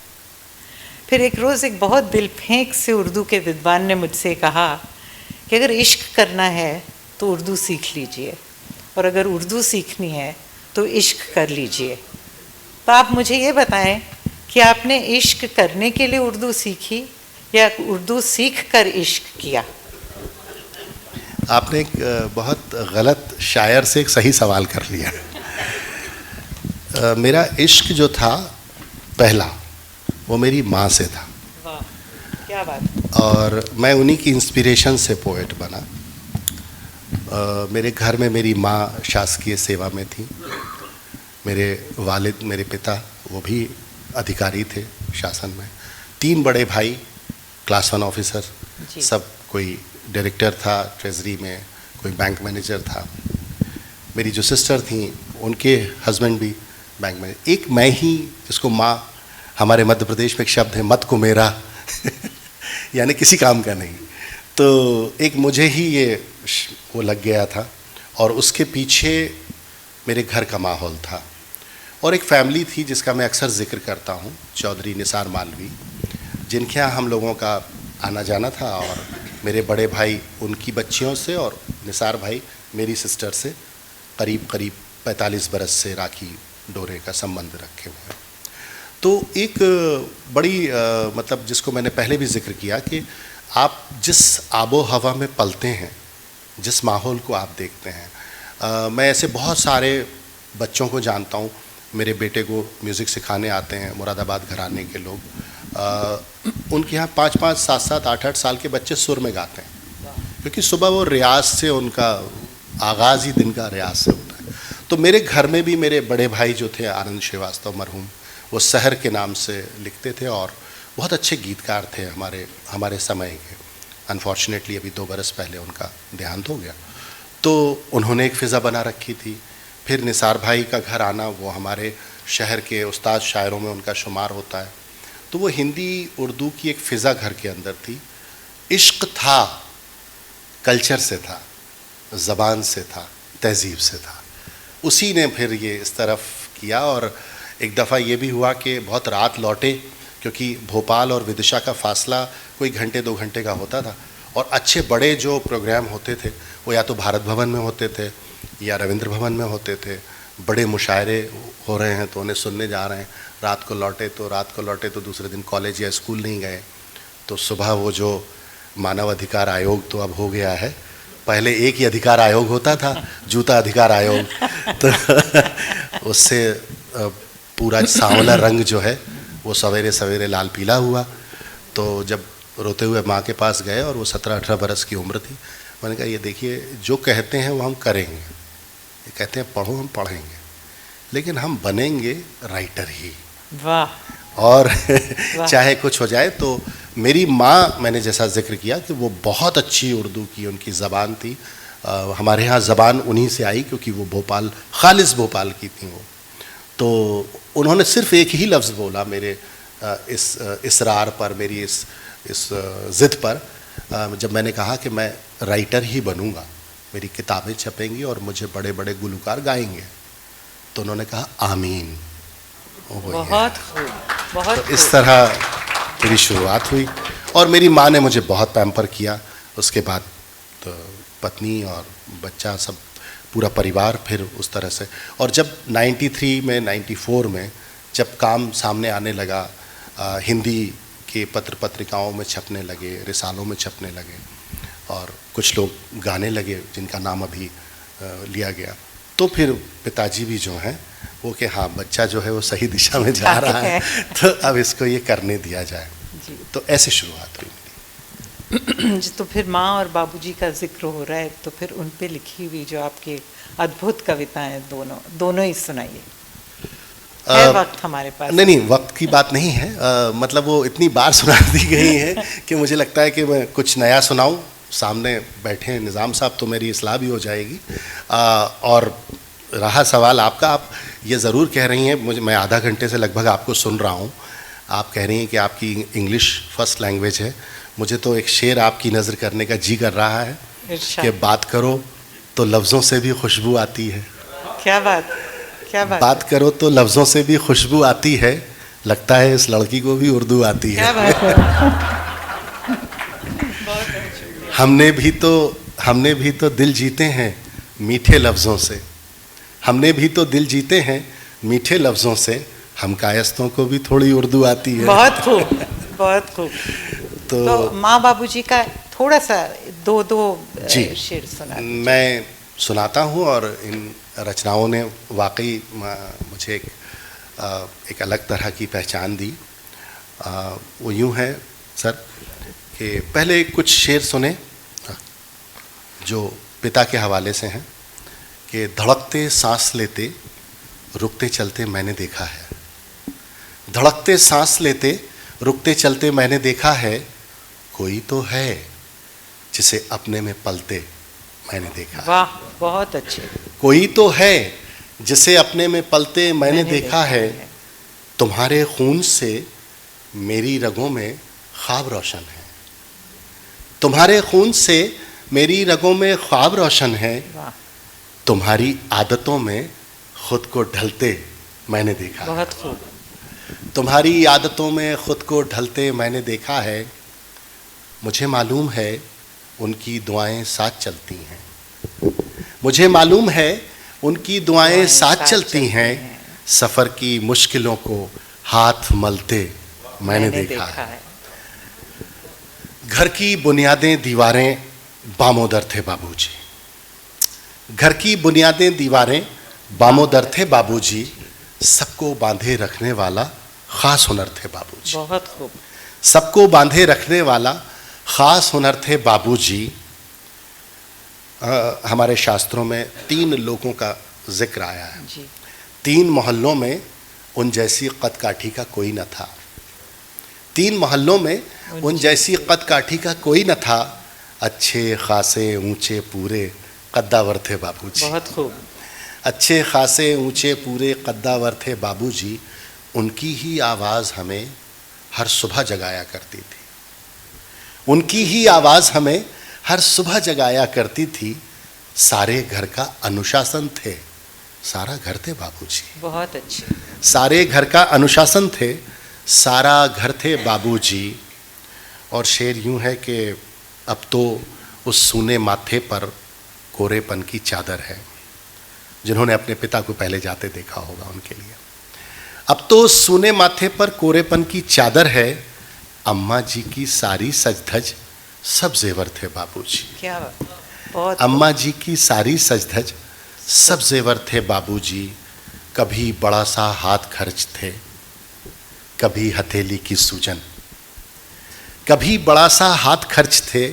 फिर एक रोज़ एक बहुत दिल फेंक से उर्दू के विद्वान ने मुझसे कहा कि अगर इश्क करना है तो उर्दू सीख लीजिए, और अगर उर्दू सीखनी है तो इश्क कर लीजिए। तो आप मुझे ये बताएं कि आपने इश्क करने के लिए उर्दू सीखी या उर्दू सीख कर इश्क किया? आपने एक बहुत गलत शायर से एक सही सवाल कर लिया। मेरा इश्क जो था पहला, वो मेरी माँ से था। वाह, क्या बात। और मैं उन्हीं की इंस्पिरेशन से पोएट बना। मेरे घर में मेरी माँ शासकीय सेवा में थी, मेरे वालिद, मेरे पिता, वो भी अधिकारी थे शासन में। 3 बड़े भाई क्लास 1 ऑफिसर, सब कोई डायरेक्टर था ट्रेजरी में, कोई बैंक मैनेजर था। मेरी जो सिस्टर थी उनके हस्बैंड भी बैंक में। एक मैं ही, जिसको माँ, हमारे मध्य प्रदेश में एक शब्द है मत को मेरा यानी किसी काम का नहीं। तो एक मुझे ही ये वो लग गया था, और उसके पीछे मेरे घर का माहौल था। और एक फैमिली थी जिसका मैं अक्सर जिक्र करता हूँ, चौधरी निसार मालवी, जिनके यहाँ हम लोगों का आना जाना था। और मेरे बड़े भाई उनकी बच्चियों से और निसार भाई मेरी सिस्टर से करीब 45 बरस से राखी डोरे का संबंध रखे हुए हैं। तो एक बड़ी मतलब जिसको मैंने पहले भी जिक्र किया कि आप जिस आबो हवा में पलते हैं, जिस माहौल को आप देखते हैं। मैं ऐसे बहुत सारे बच्चों को जानता हूँ, मेरे बेटे को म्यूज़िक सिखाने आते हैं मुरादाबाद घराने के लोग। उनके यहाँ 5-5, 7-7, 8-8 साल के बच्चे सुर में गाते हैं, क्योंकि सुबह वो रियाज से, उनका आगाज़ ही दिन का रियाज से होता है। तो मेरे घर में भी मेरे बड़े भाई जो थे आनंद श्रीवास्तव मरहूम, वो सहर के नाम से लिखते थे और बहुत अच्छे गीतकार थे हमारे समय के। अनफॉर्चुनेटली अभी 2 बरस पहले उनका देहांत हो गया। तो उन्होंने एक फ़िज़ा बना रखी थी। फिर निसार भाई का घर आना, वो हमारे शहर के उस्ताद शायरों में उनका शुमार होता है। तो वो हिंदी उर्दू की एक फ़िज़ा घर के अंदर थी। इश्क था, कल्चर से था, ज़बान से था, तहज़ीब से था। उसी ने फिर ये इस तरफ किया। और एक दफ़ा ये भी हुआ कि बहुत रात लौटे, क्योंकि भोपाल और विदिशा का फ़ासला कोई घंटे 2 घंटे का होता था। और अच्छे बड़े जो प्रोग्राम होते थे वो या तो भारत भवन में होते थे या रविंद्र भवन में होते थे। बड़े मुशायरे हो रहे हैं तो उन्हें सुनने जा रहे हैं। रात को लौटे तो दूसरे दिन कॉलेज या स्कूल नहीं गए। तो सुबह वो जो मानव अधिकार आयोग तो अब हो गया है, पहले एक ही अधिकार आयोग होता था, जूता अधिकार आयोग। तो उससे पूरा सांवला रंग जो है वो सवेरे सवेरे लाल पीला हुआ। तो जब रोते हुए माँ के पास गए और वो 17-18 बरस की उम्र थी, मैंने कहा ये देखिए जो कहते हैं वो हम करेंगे, ये कहते हैं पढ़ो हम पढ़ेंगे, लेकिन हम बनेंगे राइटर ही। वाह। और चाहे कुछ हो जाए। तो मेरी माँ, मैंने जैसा जिक्र किया कि वो बहुत अच्छी उर्दू की उनकी ज़बान थी। हमारे यहाँ ज़बान उन्हीं से आई क्योंकि वो भोपाल, खालिस भोपाल की थी वो। तो उन्होंने सिर्फ एक ही लफ्ज़ बोला मेरे इस इसरार पर, मेरी इस ज़िद पर, जब मैंने कहा कि मैं राइटर ही बनूंगा, मेरी किताबें छपेंगी और मुझे बड़े बड़े गुलकार गाएंगे, तो उन्होंने कहा आमीन। बहुत खूब, बहुत तो इस तरह मेरी शुरुआत हुई और मेरी माँ ने मुझे बहुत पैम्पर किया। उसके बाद तो पत्नी और बच्चा सब, पूरा परिवार फिर उस तरह से। और जब 93 में 94 में जब काम सामने आने लगा, हिंदी के पत्र पत्रिकाओं में छपने लगे, रिसालों में छपने लगे और कुछ लोग गाने लगे जिनका नाम अभी लिया गया, तो फिर पिताजी भी जो हैं वो कि हाँ बच्चा जो है वो सही दिशा में जा रहा है, तो अब इसको ये करने दिया जाए। तो ऐसे शुरुआत हुई मेरी। तो फिर माँ और बाबूजी का जिक्र हो रहा है, तो फिर उन पे लिखी हुई जो आपकी अद्भुत कविताएं दोनों ही सुनाइए। है वक्त हमारे पास? नहीं, वक्त की बात नहीं है। मतलब वो इतनी बार सुना दी गई है कि मुझे लगता है कि मैं कुछ नया सुनाऊं। सामने बैठे हैं निज़ाम साहब, तो मेरी इस्लाह भी हो जाएगी। और रहा सवाल आपका, आप ये ज़रूर कह रही हैं, मैं आधा घंटे से लगभग आपको सुन रहा हूँ, आप कह रही हैं कि आपकी इंग्लिश फर्स्ट लैंग्वेज है। मुझे तो एक शेर आपकी नज़र करने का जी कर रहा है कि बात करो तो लफ्ज़ों से भी खुशबू आती है। क्या बात, क्या बात। बात करो तो लफ्ज़ों से भी खुशबू आती है, लगता है इस लड़की को भी उर्दू आती है। क्या बात है। हमने भी तो दिल जीते हैं मीठे लफ्ज़ों से, हमने भी तो दिल जीते हैं मीठे लफ्ज़ों से, हम कायस्तों को भी थोड़ी उर्दू आती है। बहुत खूब, बहुत खूब। तो माँ बाबूजी का थोड़ा सा दो शेर सुना। मैं सुनाता हूँ और इन रचनाओं ने वाकई मुझे एक अलग तरह की पहचान दी। वो यूँ है सर कि पहले कुछ शेर सुने जो पिता के हवाले से हैं कि धड़कते सांस लेते रुकते चलते मैंने देखा है, धड़कते सांस लेते रुकते चलते मैंने देखा है, कोई तो है जिसे अपने में पलते मैंने देखा। वाह, बहुत अच्छे। कोई तो है जिसे अपने में पलते मैंने देखा है, तुम्हारे खून से मेरी रगों में ख्वाब रोशन है, तुम्हारे खून से मेरी रगों में ख्वाब रोशन है, तुम्हारी आदतों में खुद को ढलते मैंने देखा। बहुत खूब। तुम्हारी आदतों में खुद को ढलते मैंने देखा है, मुझे मालूम है उनकी दुआएं साथ चलती हैं, मुझे मालूम है उनकी दुआएं साथ चलती हैं, सफ़र की मुश्किलों को हाथ मलते मैंने देखा है। घर की बुनियादें दीवारें बामोदर थे बाबूजी, घर की बुनियादें दीवारें बामोदर थे बाबूजी, सबको बांधे रखने वाला ख़ास हुनर थे बाबूजी। बहुत खूब। सबको बांधे रखने वाला ख़ास हुनर थे बाबूजी। हमारे शास्त्रों में 3 लोगों का जिक्र आया है जी। 3 मोहल्लों में उन जैसी कद काठी का कोई न था, 3 मोहल्लों में उन जैसी कद काठी का कोई न था, अच्छे खासे ऊंचे पूरे कद्दावर थे बाबूजी। बहुत खूब। अच्छे खासे ऊंचे पूरे कद्दावर थे बाबूजी, उनकी ही आवाज़ हमें हर सुबह जगाया करती थी, उनकी ही आवाज़ हमें हर सुबह जगाया करती थी, सारे घर का अनुशासन थे, सारा घर थे बाबूजी। बहुत अच्छे। सारे घर का अनुशासन थे, सारा घर थे बाबूजी। और शेर यूं है कि अब तो उस सूने माथे पर कोरेपन की चादर है, जिन्होंने अपने पिता को पहले जाते देखा होगा उनके लिए। अब तो सूने माथे पर कोरेपन की चादर है, अम्मा जी की सारी सजधज सब जेवर थे बाबूजी। क्या बात। बहुत। अम्मा जी की सारी सजधज सब जेवर थे बाबूजी, कभी बड़ा सा हाथ खर्च थे, कभी हथेली की सूजन। कभी बड़ा सा हाथ खर्च थे,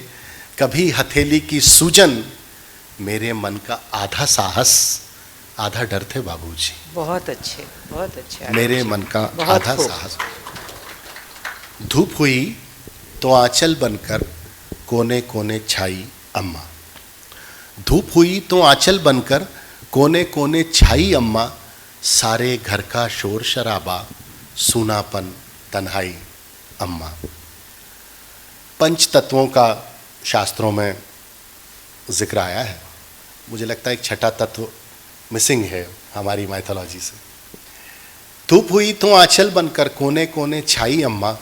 कभी हथेली की सूजन। मेरे मन का आधा साहस आधा डर थे बाबूजी। बहुत अच्छे, बहुत अच्छे। मेरे मन का बहुत आधा खूब। साहस। धूप हुई तो आंचल बनकर कोने कोने छाई अम्मा। धूप हुई तो आंचल बनकर कोने कोने छाई अम्मा। सारे घर का शोर शराबा, सूनापन तन्हाई अम्मा। पंच तत्वों का शास्त्रों में जिक्र आया है। मुझे लगता है एक छठा तत्व मिसिंग है हमारी माइथोलॉजी से। धूप हुई तो आंचल बनकर कोने कोने छाई अम्मा।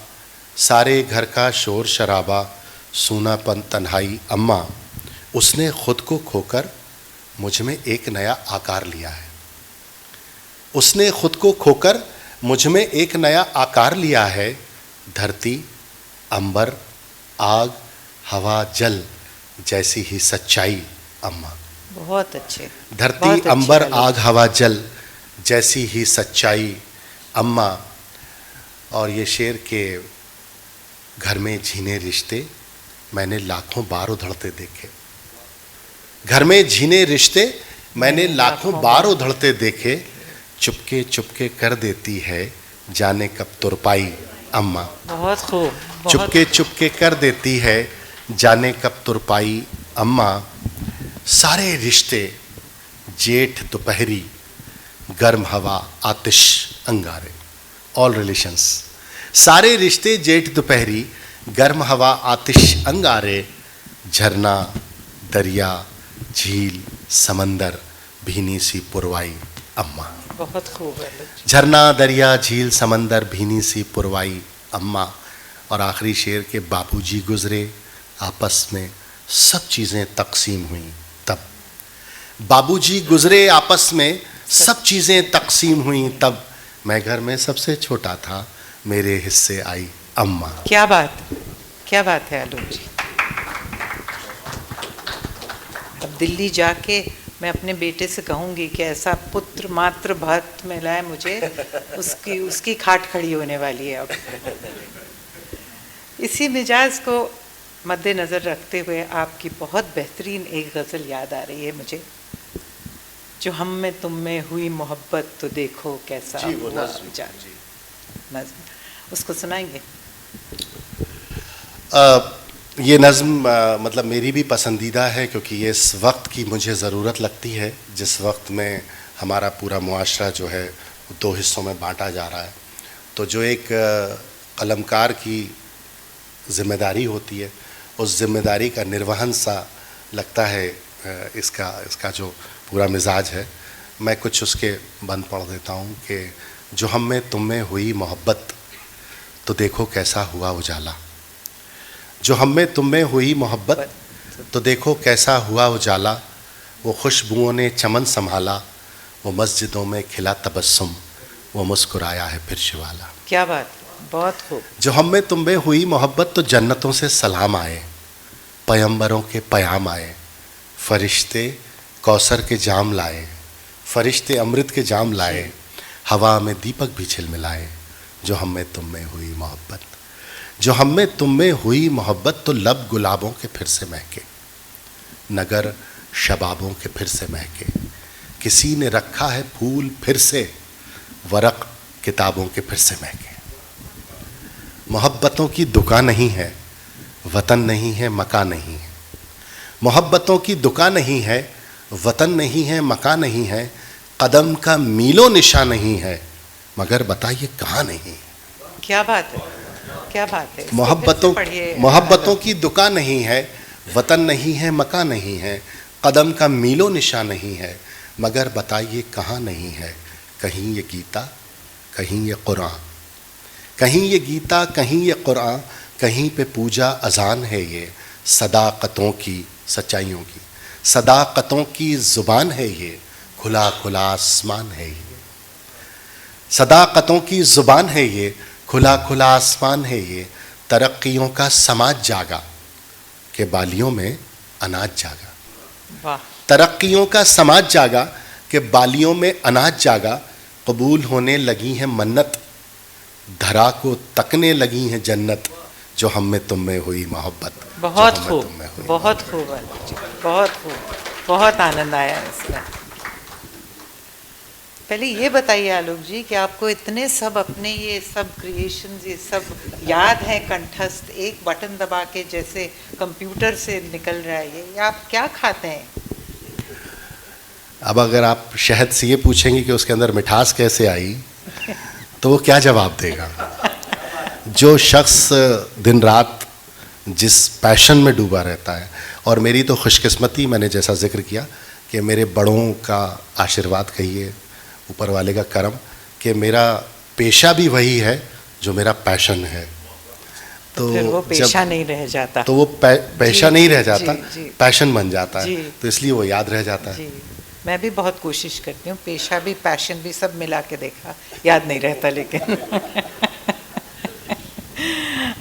सारे घर का शोर शराबा, सूनापन तन्हाई अम्मा। उसने खुद को खोकर मुझ में एक नया आकार लिया है। उसने खुद को खोकर मुझ में एक नया आकार लिया है। धरती, अंबर, आग, हवा, जल जैसी ही सच्चाई अम्मा। बहुत अच्छे। धरती, बहुत अच्छे अंबर, आलोक। आग, हवा, जल जैसी ही सच्चाई अम्मा। और ये शेर के घर में झीने रिश्ते मैंने लाखों बार उधड़ते देखे। घर में झीने रिश्ते मैंने लाखों बार उधड़ते देखे। चुपके चुपके कर देती है जाने कब तुरपाई अम्मा। बहुत खूब। बहुत चुपके चुपके कर देती है जाने कब तुरपाई अम्मा। सारे रिश्ते जेठ दोपहरी, गर्म हवा आतिश अंगारे। All relations. सारे रिश्ते जेठ दोपहरी, गर्म हवा आतिश अंगारे। झरना, दरिया, झील, समंदर, भीनी सी पुरवाई अम्मा। बहुत खूब है आलोक जी। झरना, दरिया, झील, समंदर, भीनी सी पुरवाई अम्मा। और आखिरी शेर के बापूजी गुजरे आपस में सब चीज़ें तकसीम हुई तब। बाबूजी गुजरे आपस में सब चीज़ें तकसीम हुई तब। मैं घर में सबसे छोटा था, मेरे हिस्से आई अम्मा। क्या बात है आलोक जी। अब दिल्ली जाके मैं अपने बेटे से कहूँगी कि ऐसा पुत्र मात्र भक्त मिला मुझे, उसकी खाट खड़ी होने वाली है अब। इसी मिजाज को मद्देनज़र रखते हुए आपकी बहुत बेहतरीन एक गज़ल याद आ रही है मुझे, जो हम में तुम में हुई मोहब्बत तो देखो कैसा हुआ जाने। नज़्म उसको सुनाएंगे? ये नज़्म मतलब मेरी भी पसंदीदा है, क्योंकि ये इस वक्त की मुझे ज़रूरत लगती है जिस वक्त में हमारा पूरा मुआशरा जो है दो हिस्सों में बांटा जा रहा है। तो जो एक कलमकार की ज़िम्मेदारी होती है, उस ज़िम्मेदारी का निर्वहन सा लगता है इसका जो पूरा मिजाज है। मैं कुछ उसके बंद पढ़ देता हूँ कि जो हम में तुम में हुई मोहब्बत तो देखो कैसा हुआ उजाला। जो हम में तुम में हुई मोहब्बत तो देखो कैसा हुआ उजाला। वो खुशबुओं ने चमन संभाला, वो मस्जिदों में खिला तबस्सुम, वो मुस्कुराया है फिर शिवाला। क्या बात, बहुत खूब। जो हम में तुम में हुई मोहब्बत तो जन्नतों से सलाम आए, पैगंबरों के पयाम आए, फरिश्ते कौसर के जाम लाए, फरिश्ते अमृत के जाम लाए, हवा में दीपक भी झिलमिलाए। जो हम में तुम में हुई मोहब्बत, जो हम में तुम में हुई मोहब्बत तो लब गुलाबों के फिर से महके, नगर शबाबों के फिर से महके। किसी ने रखा है फूल फिर से, वरक किताबों के फिर से महके। मोहब्बतों की दुकान नहीं है, वतन नहीं है, मकान नहीं है। मोहब्बतों की दुकान नहीं है, वतन नहीं है, मकान नहीं है। कदम का मीलों निशा नहीं है, मगर बताइए कहाँ नहीं। क्या बात है, क्या बात है। मोहब्बतों की दुकान नहीं है, वतन नहीं है, मकान नहीं है। कदम का मीलों निशा नहीं है, मगर बताइए कहाँ नहीं है। कहीं ये गीता, कहीं ये कुरान, कहीं ये गीता, कहीं ये कुरान, कहीं पे पूजा अजान है ये। सदाकतों की, सच्चाइयों की, सदाकतों की ज़ुबान है ये। खुला खुला आसमान है ये। सदाकतों की ज़ुबान है ये, खुला खुला आसमान है ये। तरक्कियों का समाज जागा के बालियों में अनाज जागा। वाह। तरक्कियों का समाज जागा के बालियों में अनाज जागा। कबूल होने लगी है मन्नत, धरा को तकने लगी है जन्नत, जो हम में तुम में हुई मोहब्बत। बहुत खूब, बहुत खूब आलोक जी, बहुत खूब, बहुत आनंद आया इसमें। पहले ये बताइए आलोक जी कि आपको इतने सब अपने ये सब क्रिएशंस, ये सब याद है कंठस्थ, एक बटन दबा के जैसे कंप्यूटर से निकल रहा है ये आप क्या खाते हैं? अब अगर आप शहद से ये पूछेंगे कि उसके अंदर मिठास कैसे आई, तो वो क्या जवाब देगा? जो शख्स दिन रात जिस पैशन में डूबा रहता है, और मेरी तो खुशकिस्मती, मैंने जैसा जिक्र किया कि मेरे बड़ों का आशीर्वाद कहिए, ऊपर वाले का करम, कि मेरा पेशा भी वही है जो मेरा पैशन है। तो फिर वो पेशा नहीं रह जाता, तो वो पेशा नहीं रह जाता, जी, पैशन बन जाता है, तो इसलिए वो याद रह जाता है। मैं भी बहुत कोशिश करती हूँ, पेशा भी पैशन भी सब मिला के देखा, याद नहीं रहता लेकिन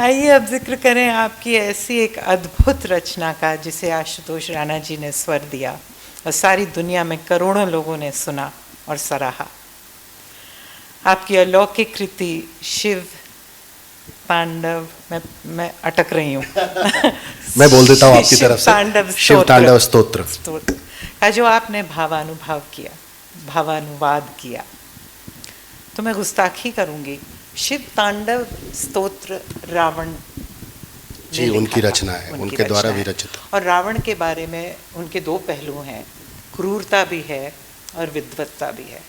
आइए अब जिक्र करें आपकी ऐसी एक अद्भुत रचना का जिसे आशुतोष राणा जी ने स्वर दिया और सारी दुनिया में करोड़ों लोगों ने सुना और सराहा। आपकी अलौकिक कृति शिव तांडव, मैं अटक रही हूँ मैं बोल देता हूँ आपकी तरफ से, शिव तांडव स्तोत्र का जो आपने भावानुभाव किया, भावानुवाद किया, तो मैं गुस्ताखी करूंगी। शिव तांडव स्तोत्र रावण जी उनकी रचना है, उनके द्वारा विरचित। और रावण के बारे में उनके दो पहलू हैं, क्रूरता भी है और विद्वत्ता भी है।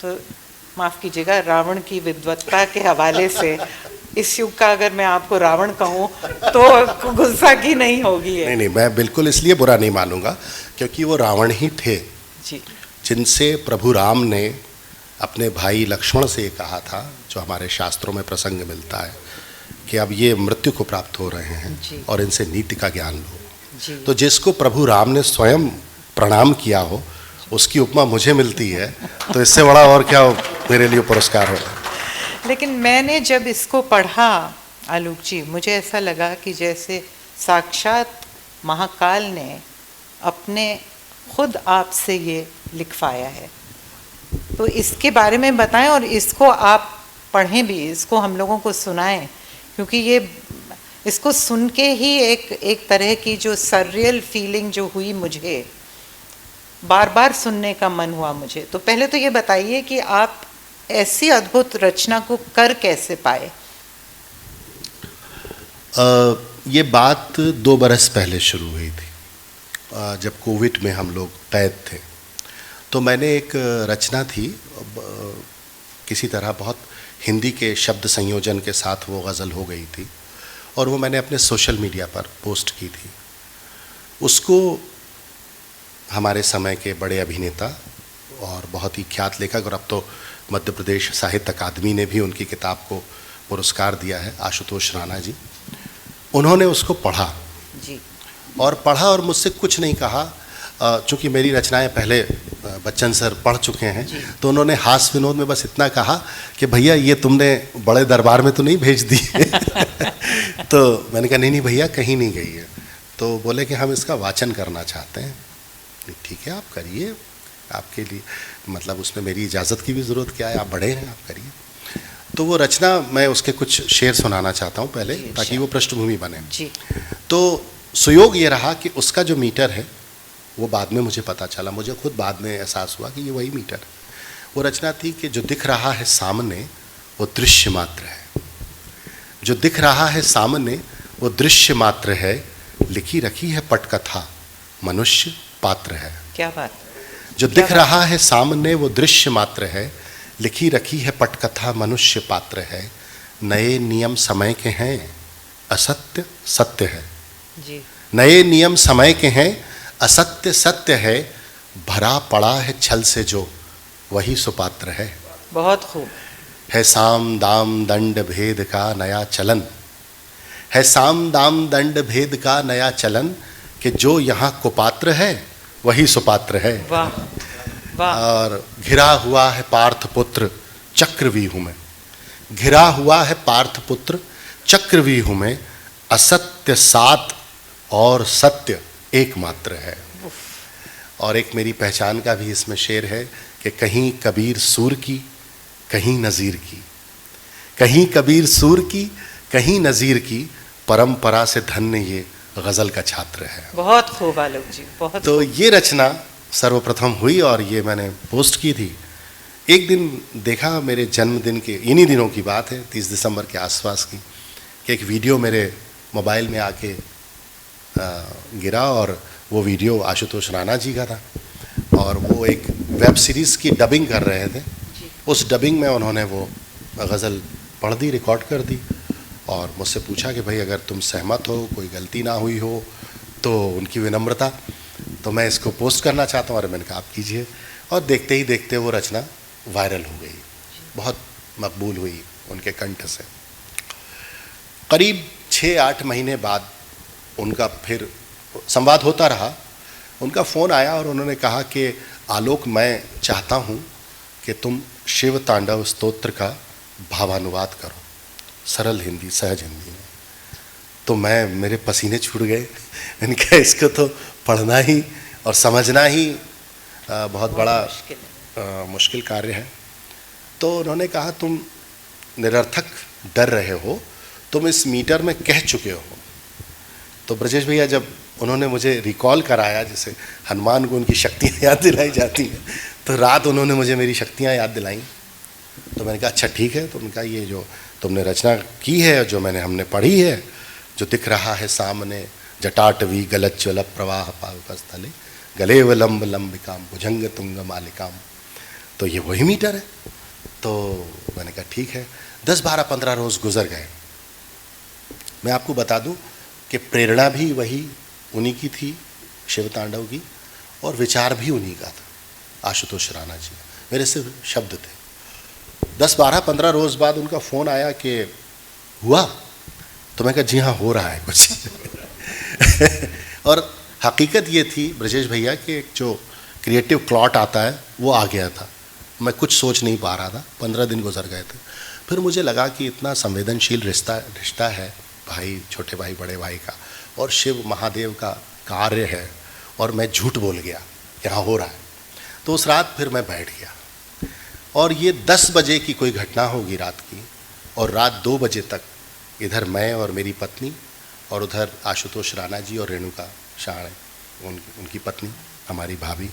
तो माफ़ कीजिएगा, रावण की विद्वत्ता के हवाले से इस युग का अगर मैं आपको रावण कहूँ तो गुस्सा की नहीं होगी है। नहीं, मैं बिल्कुल इसलिए बुरा नहीं मानूंगा क्योंकि वो रावण ही थे जी, जिनसे प्रभु राम ने अपने भाई लक्ष्मण से कहा था, जो हमारे शास्त्रों में प्रसंग मिलता है कि अब ये मृत्यु को प्राप्त हो रहे हैं और इनसे नीति का ज्ञान लो। तो जिसको प्रभु राम ने स्वयं प्रणाम किया हो, उसकी उपमा मुझे मिलती है, तो इससे बड़ा और क्या मेरे लिए पुरस्कार होगा। लेकिन मैंने जब इसको पढ़ा आलोक जी, मुझे ऐसा लगा कि जैसे साक्षात महाकाल ने अपने खुद आप से ये लिखवाया है। तो इसके बारे में बताएं और इसको आप पढ़ें भी, इसको हम लोगों को सुनाएं, क्योंकि ये इसको सुन के ही एक तरह की जो सररियल फीलिंग जो हुई, मुझे बार बार सुनने का मन हुआ मुझे। तो पहले तो ये बताइए कि आप ऐसी अद्भुत रचना को कर कैसे पाए? ये बात 2 बरस पहले शुरू हुई थी, जब कोविड में हम लोग कैद थे। तो मैंने एक रचना थी, किसी तरह बहुत हिंदी के शब्द संयोजन के साथ वो गज़ल हो गई थी, और वो मैंने अपने सोशल मीडिया पर पोस्ट की थी। उसको हमारे समय के बड़े अभिनेता और बहुत ही ख्यात लेखक, और अब तो मध्य प्रदेश साहित्य अकादमी ने भी उनकी किताब को पुरस्कार दिया है, आशुतोष राणा जी, उन्होंने उसको पढ़ा जी, और पढ़ा और मुझसे कुछ नहीं कहा। चूँकि मेरी रचनाएं पहले बच्चन सर पढ़ चुके हैं, तो उन्होंने हास्य विनोद में बस इतना कहा कि भैया ये तुमने बड़े दरबार में तो नहीं भेज दी तो मैंने कहा नहीं भैया, कहीं नहीं गई है। तो बोले कि हम इसका वाचन करना चाहते हैं। ठीक है, आप करिए, आपके लिए मतलब उसमें मेरी इजाज़त की भी ज़रूरत क्या है, आप बड़े हैं, आप करिए। तो वो रचना, मैं उसके कुछ शेर सुनाना चाहता हूँ पहले, ताकि वो पृष्ठभूमि बने जी। तो सुयोग ये रहा कि उसका जो मीटर है वो बाद में मुझे पता चला, मुझे खुद बाद में एहसास हुआ कि ये वही मीटर है। वो रचना थी कि जो दिख रहा है सामने वो दृश्य मात्र है, जो दिख रहा है सामने वो दृश्य मात्र है, लिखी रखी है पटकथा मनुष्य पात्र है। क्या बात। जो दिख रहा है सामने वो दृश्य मात्र है, लिखी रखी है पटकथा मनुष्य पात्र है, नए नियम समय के हैं, असत्य सत्य है जी। नए नियम समय के हैं, असत्य सत्य है, भरा पड़ा है छल से जो वही सुपात्र है। बहुत खूब। है साम दाम दंड भेद का नया चलन, है साम दाम दंड भेद का नया चलन, कि जो यहाँ कुपात्र है वही सुपात्र है। वाह वाह। और घिरा हुआ है पार्थ पुत्र चक्रव्यूह में, घिरा हुआ है पार्थ पुत्र चक्रव्यूह में, असत्य सात और सत्य एकमात्र है। और एक मेरी पहचान का भी इसमें शेर है कि कहीं कबीर सूर की कहीं नज़ीर की, कहीं कबीर सूर की, कहीं नज़ीर की, परंपरा से धन्य ये गज़ल का छात्र है। बहुत खूब आलोक जी, बहुत तो ये रचना सर्वप्रथम हुई और ये मैंने पोस्ट की थी। एक दिन देखा, मेरे जन्मदिन के इन्हीं दिनों की बात है, 30 दिसंबर के आसपास की, कि एक वीडियो मेरे मोबाइल में आके गिरा और वो वीडियो आशुतोष राणा जी का था और वो एक वेब सीरीज़ की डबिंग कर रहे थे। उस डबिंग में उन्होंने वो गज़ल पढ़ दी, रिकॉर्ड कर दी और मुझसे पूछा कि भाई अगर तुम सहमत हो, कोई गलती ना हुई हो, तो उनकी विनम्रता, तो मैं इसको पोस्ट करना चाहता हूँ। और मैंने कहा आप कीजिए। और देखते ही देखते वो रचना वायरल हो गई, बहुत मकबूल हुई उनके कंठ से। करीब 6-8 महीने बाद उनका फिर संवाद होता रहा। उनका फ़ोन आया और उन्होंने कहा कि आलोक, मैं चाहता हूँ कि तुम शिव तांडव स्तोत्र का भावानुवाद करो, सरल हिंदी, सहज हिंदी में। तो मेरे पसीने छूट गए। मैंने कहा इसको तो पढ़ना ही और समझना ही बहुत बड़ा मुश्किल कार्य है। तो उन्होंने कहा तुम निरर्थक डर रहे हो, तुम इस मीटर में कह चुके हो। तो ब्रजेश भैया जब उन्होंने मुझे रिकॉल कराया, जैसे हनुमान को उनकी शक्तियाँ याद दिलाई जाती हैं, तो रात उन्होंने मुझे मेरी शक्तियाँ याद दिलाई। तो मैंने कहा अच्छा ठीक है। तो उन्होंने कहा ये जो तुमने रचना की है, जो हमने पढ़ी है, जो दिख रहा है सामने, जटाटवी गलज्ज्वल प्रवाह पावकस्थले गलेवलंब लंबिकाम भुजंग तुंग मालिकाम, तो ये वही मीटर है। तो मैंने कहा ठीक है। 10-12-15 रोज़ गुजर गए। मैं आपको बता दूं कि प्रेरणा भी वही उन्हीं की थी, शिव तांडव की, और विचार भी उन्हीं का था, आशुतोष राणा जी। मेरे सिर्फ शब्द थे। 10-12-15 रोज़ बाद उनका फ़ोन आया कि हुआ। तो मैं कहा जी हाँ, हो रहा है कुछ। और हकीकत ये थी ब्रजेश भैया कि एक जो क्रिएटिव क्लॉट आता है वो आ गया था। मैं कुछ सोच नहीं पा रहा था। 15 दिन गुजर गए थे। फिर मुझे लगा कि इतना संवेदनशील रिश्ता है भाई, छोटे भाई बड़े भाई का, और शिव महादेव का कार्य है, और मैं झूठ बोल गया, यहाँ हो रहा है। तो उस रात फिर मैं बैठ गया और ये 10 बजे की कोई घटना होगी रात की, और रात 2 बजे तक इधर मैं और मेरी पत्नी और उधर आशुतोष राणा जी और रेणुका शाह, उनकी पत्नी, हमारी भाभी,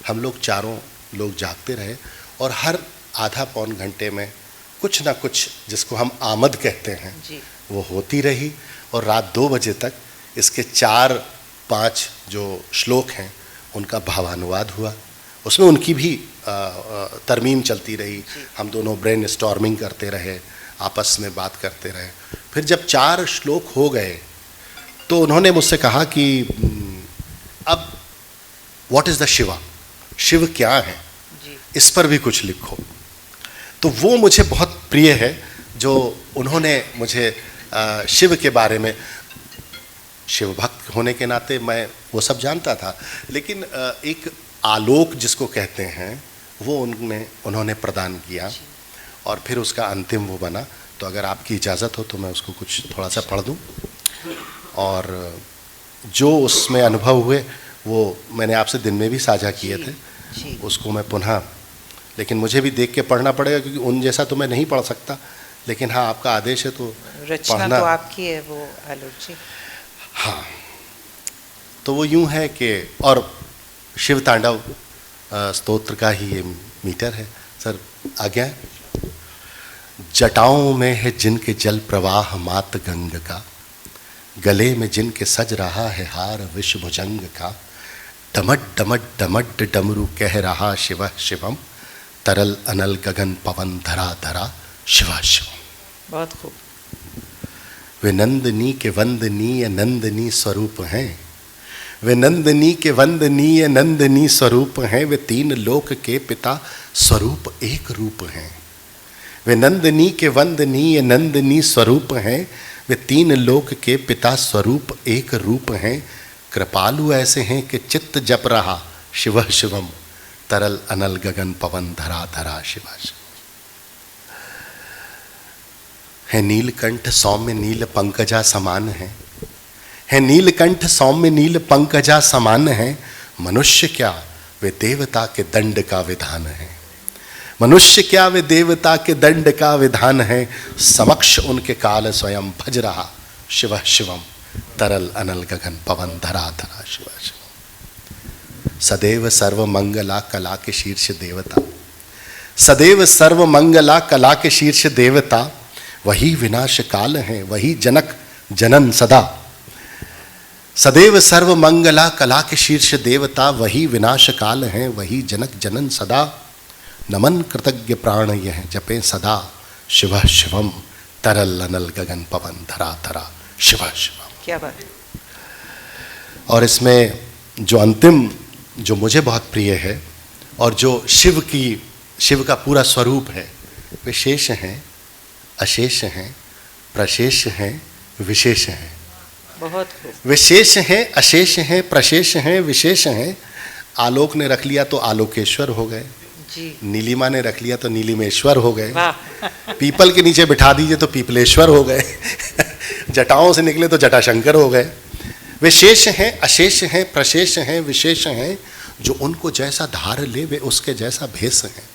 हम लोग चारों लोग जागते रहे। और हर आधा पौन घंटे में कुछ ना कुछ, जिसको हम आमद कहते हैं, वो होती रही। और रात 2 बजे तक इसके 4-5 जो श्लोक हैं उनका भावानुवाद हुआ। उसमें उनकी भी तरमीम चलती रही। हम दोनों ब्रेन स्टॉर्मिंग करते रहे, आपस में बात करते रहे। फिर जब 4 श्लोक हो गए तो उन्होंने मुझसे कहा कि अब what is the Shiva, Shiv क्या है, इस पर भी कुछ लिखो। तो वो मुझे बहुत प्रिय है जो उन्होंने मुझे शिव के बारे में, शिव भक्त होने के नाते मैं वो सब जानता था, लेकिन एक आलोक जिसको कहते हैं वो उन्होंने प्रदान किया और फिर उसका अंतिम वो बना। तो अगर आपकी इजाज़त हो तो मैं उसको कुछ थोड़ा सा पढ़ दूं। और जो उसमें अनुभव हुए वो मैंने आपसे दिन में भी साझा किए थे, उसको मैं पुनः, लेकिन मुझे भी देख के पढ़ना पड़ेगा क्योंकि उन जैसा तो मैं नहीं पढ़ सकता। लेकिन हाँ, आपका आदेश है तो रचना पढ़ना तो आपकी है वो आलोक जी। हाँ, तो वो यूँ है कि, और शिव तांडव स्तोत्र का ही ये मीटर है। सर आज्ञा है। जटाओं में है जिनके जल प्रवाह मात गंग का, गले में जिनके सज रहा है हार विश्व भुजंग का, डमट डमट डमट डमरू कह रहा शिव शिवम, तरल अनल गगन पवन धरा धरा शिवा शिवम। बहुत खूब। वे नंदनी के वंदनीय नंदनी स्वरूप हैं, वे नंदनी के वंदनीय नंदनी स्वरूप हैं, वे 3 लोक के पिता स्वरूप एक रूप हैं। वे नंदनी के वंदनीय नंदनी स्वरूप हैं, वे 3 लोक के पिता स्वरूप एक रूप हैं। कृपालु ऐसे हैं कि चित्त जप रहा शिव शिवम, तरल अनल गगन पवन धरा धरा शिवा शिवम। है नीलकंठ सौम्य नील पंकजा समान है नीलकंठ सौम्य नील पंकजा समान है, मनुष्य क्या वे देवता के दंड का विधान है। मनुष्य क्या वे देवता के दंड का विधान है, समक्ष उनके काल स्वयं भज रहा शिव शिवम, तरल अनल गगन पवन धरा धरा शिव शिवम। सदैव सर्व मंगला कला के शीर्ष देवता, सदैव सर्व मंगला कला के शीर्ष देवता, वही विनाश काल है वही जनक जनन सदा। सदैव सर्व मंगला कला के शीर्ष देवता, वही विनाश काल है वही जनक जनन सदा। नमन कृतज्ञ प्राण यह जपे सदा, शिव शिवम, तरल अनल गगन पवन धरा धरा शिव शिवम। क्या बात। और इसमें जो अंतिम जो मुझे बहुत प्रिय है और जो शिव का पूरा स्वरूप है, वे शेष हैं, अशेष हैं, प्रशेष हैं, विशेष हैं। बहुत खूब। विशेष हैं, अशेष हैं, प्रशेष हैं, विशेष हैं। आलोक ने रख लिया तो आलोकेश्वर हो गए जी। नीलिमा ने रख लिया तो नीलिमेश्वर हो गए। वाह। पीपल के नीचे बिठा दीजिए तो पीपलेश्वर हो गए। जटाओं से निकले तो जटाशंकर हो गए। वे शेष हैं, अशेष हैं, प्रशेष हैं, विशेष हैं। जो उनको जैसा धार ले वे उसके जैसा भेष हैं।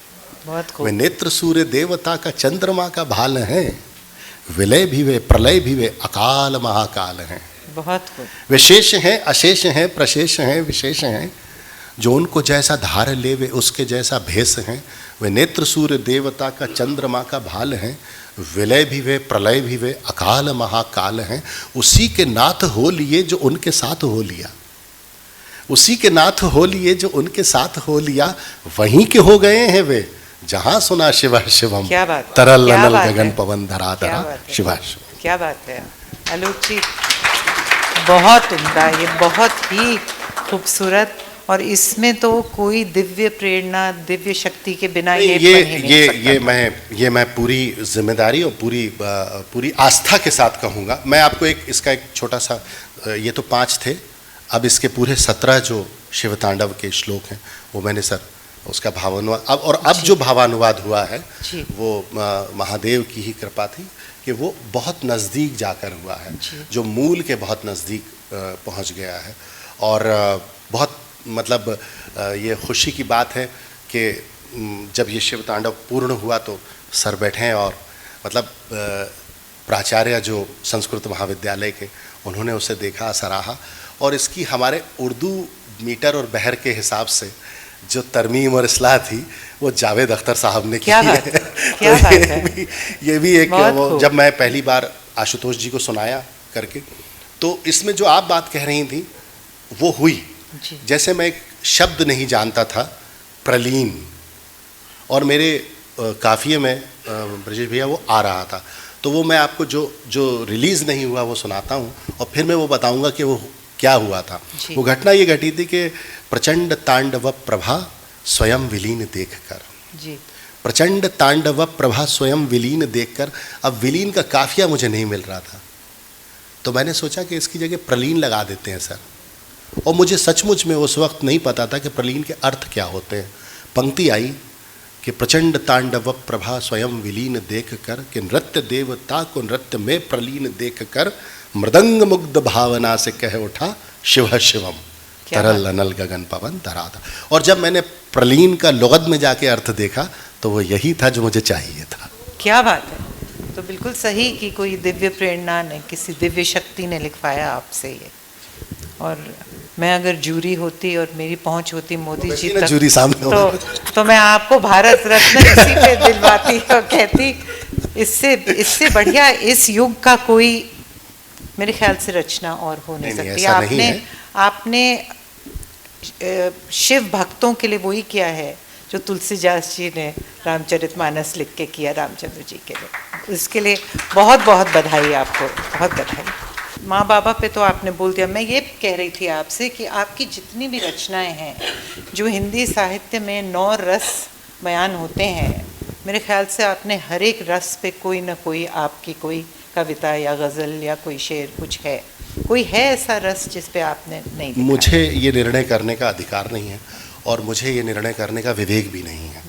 बहुत खूब। वे नेत्र सूर्य देवता का चंद्रमा का भाल हैं। विलय भी वे प्रलय भी वे अकाल महाकाल हैं। बहुत खूब। वे शेष हैं, अशेष हैं, प्रशेष हैं, विशेष हैं। जो उनको जैसा धार ले वे उसके जैसा भेष हैं। वे नेत्र सूर्य देवता का चंद्रमा का भाल हैं। विलय भी वे प्रलय भी वे अकाल महाकाल हैं। उसी के नाथ हो लिए जो उनके साथ हो लिया, उसी के नाथ हो लिए जो उनके साथ हो लिया। वहीं के हो गए हैं वे जहां सुना शिव शिवम, क्या बात। तरल क्या अनल बात गगन है। पवन धरा क्या धरा बात है। शिव शिवम। क्या बात है आलोक जी, बहुत उम्दा, ये बहुत ही खूबसूरत। और इसमें तो कोई दिव्य प्रेरणा, दिव्य शक्ति के बिना ये बन ही नहीं सकता। ये मैं पूरी जिम्मेदारी और पूरी आस्था के साथ कहूँगा। मैं आपको इसका एक छोटा सा, ये तो 5 थे, अब इसके पूरे 17 जो शिव तांडव के श्लोक हैं वो मैंने सर उसका भावानुवाद अब जो भावानुवाद हुआ है वो महादेव की ही कृपा थी कि वो बहुत नज़दीक जाकर हुआ है, जो मूल के बहुत नज़दीक पहुंच गया है। और बहुत मतलब ये खुशी की बात है कि जब ये शिव तांडव पूर्ण हुआ तो सर बैठे और मतलब प्राचार्य जो संस्कृत महाविद्यालय के, उन्होंने उसे देखा, सराहा। और इसकी हमारे उर्दू मीटर और बहर के हिसाब से जो तरमीम और इस्लाह थी वो जावेद अख्तर साहब ने की है। क्या बात है। ये भी एक वो, जब मैं पहली बार आशुतोष जी को सुनाया करके, तो इसमें जो आप बात कह रही थी वो हुई। जैसे मैं एक शब्द नहीं जानता था, प्रलीन, और मेरे काफिये में ब्रजेश भैया वो आ रहा था, तो वो मैं आपको जो रिलीज़ नहीं हुआ वो सुनाता हूँ और फिर मैं वो बताऊँगा कि वो क्या हुआ था। वो घटना ये घटी थी कि प्रचंड तांडव प्रभा स्वयं विलीन देखकर, प्रचंड तांडव प्रभा स्वयं विलीन देखकर, अब विलीन का काफिया मुझे नहीं मिल रहा था, तो मैंने सोचा कि इसकी जगह प्रलीन लगा देते हैं सर। और मुझे सचमुच में उस वक्त नहीं पता था कि प्रलीन के अर्थ क्या होते हैं। पंक्ति आई कि प्रचंड तांडव प्रभा स्वयं विलीन देख कर, कि नृत्य देवता को नृत्य में प्रलीन देख कर, मृदंग मुग्ध भावना से कह उठा शिव शिवम, तरल अनल गगन पवन धरा था। और जब मैंने प्रलीन का लुगत में जाके अर्थ देखा तो वो यही था जो मुझे चाहिए था। क्या बात है। तो बिल्कुल सही कि कोई दिव्य प्रेरणा ने, किसी दिव्य शक्ति ने लिखवाया आपसे ये। और मैं अगर जूरी होती और मेरी पहुंच होती मोदी जी तक, जूरी सामने तो मैं आपको भारत रत्न इसी पे दिलवाती और कहती इससे बढ़िया इस युग का कोई मेरे ख्याल से रचना और हो नहीं सकती। आपने शिव भक्तों के लिए वही किया है जो तुलसीदास जी ने रामचरितमानस लिख के किया रामचंद्र जी के लिए। उसके लिए बहुत बहुत बधाई आपको, बहुत बधाई। माँ बाबा पे तो आपने बोल दिया। मैं ये कह रही थी आपसे कि आपकी जितनी भी रचनाएं हैं जो हिंदी साहित्य में 9 रस बयान होते हैं, मेरे ख्याल से आपने हर एक रस पे कोई ना कोई आपकी कोई कविता या गज़ल या कोई शेर कुछ है, कोई है ऐसा रस जिस पे आपने नहीं दिखाया? मुझे ये निर्णय करने का अधिकार नहीं है और मुझे ये निर्णय करने का विवेक भी नहीं है।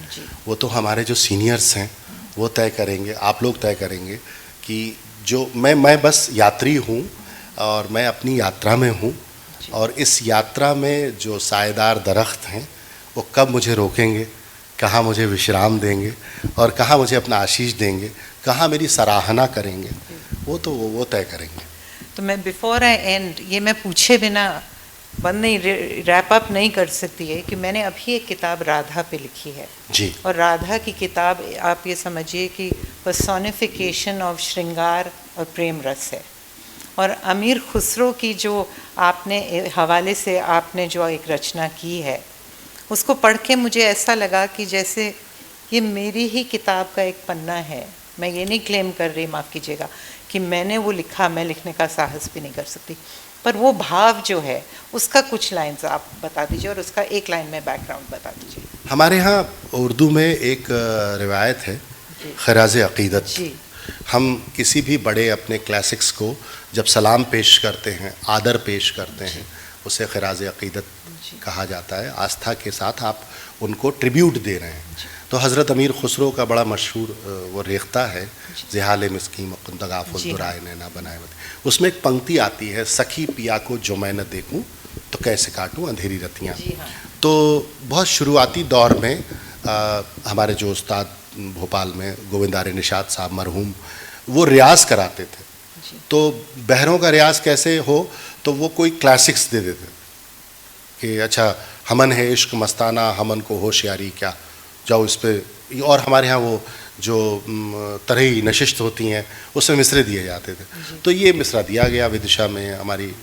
वो तो हमारे जो सीनियर्स हैं वो तय करेंगे, आप लोग तय करेंगे कि जो मैं बस यात्री हूँ और मैं अपनी यात्रा में हूँ, और इस यात्रा में जो सायेदार दरख्त हैं वो कब मुझे रोकेंगे, कहाँ मुझे विश्राम देंगे और कहाँ मुझे अपना आशीष देंगे, कहाँ मेरी सराहना करेंगे, वो तय करेंगे। तो मैं बिफोर आई एंड ये मैं पूछे बिना बंद नहीं, रैप अप नहीं कर सकती है कि मैंने अभी एक किताब राधा पे लिखी है जी। और राधा की किताब आप ये समझिए कि पर्सोनिफिकेशन ऑफ श्रृंगार और प्रेम रस है। और अमीर खुसरो की जो आपने हवाले से आपने जो एक रचना की है उसको पढ़ के मुझे ऐसा लगा कि जैसे ये मेरी ही किताब का एक पन्ना है। मैं ये नहीं क्लेम कर रही, माफ़ कीजिएगा, कि मैंने वो लिखा, मैं लिखने का साहस भी नहीं कर सकती, पर वो भाव जो है उसका कुछ लाइन्स आप बता दीजिए और उसका एक लाइन में बैकग्राउंड बता दीजिए। हमारे यहाँ उर्दू में एक रिवायत है खराज अक़ीदत। हम किसी भी बड़े अपने क्लासिक्स को जब सलाम पेश करते हैं, आदर पेश करते हैं, उसे खराज अक़ीदत कहा जाता है। आस्था के साथ आप उनको ट्रिब्यूट दे रहे हैं। तो हज़रत अमीर खुसरो का बड़ा मशहूर वो रेख्ता है, ज़िहाल मिस्कीन मुक़द्दगाफ़ुल दुराए नैना बनाए मत। उसमें एक पंक्ति आती है, सखी पिया को जो मैं न देखूं तो कैसे काटूं अंधेरी रतियाँ। तो बहुत शुरुआती दौर में हमारे जो उस्ताद भोपाल में गोविंद आर्य निषाद साहब मरहूम, वो रियाज़ कराते थे। तो बहरों का रियाज़ कैसे हो, तो वो कोई क्लासिक्स दे देते कि अच्छा हमन है इश्क मस्ताना, हमन को होशियारी क्या, जाओ इस पे। और हमारे यहाँ वो जो तरही नशिस्त होती हैं उसमें मिसरे दिए जाते थे। तो ये मिसरा दिया गया विदिशा में हमारी,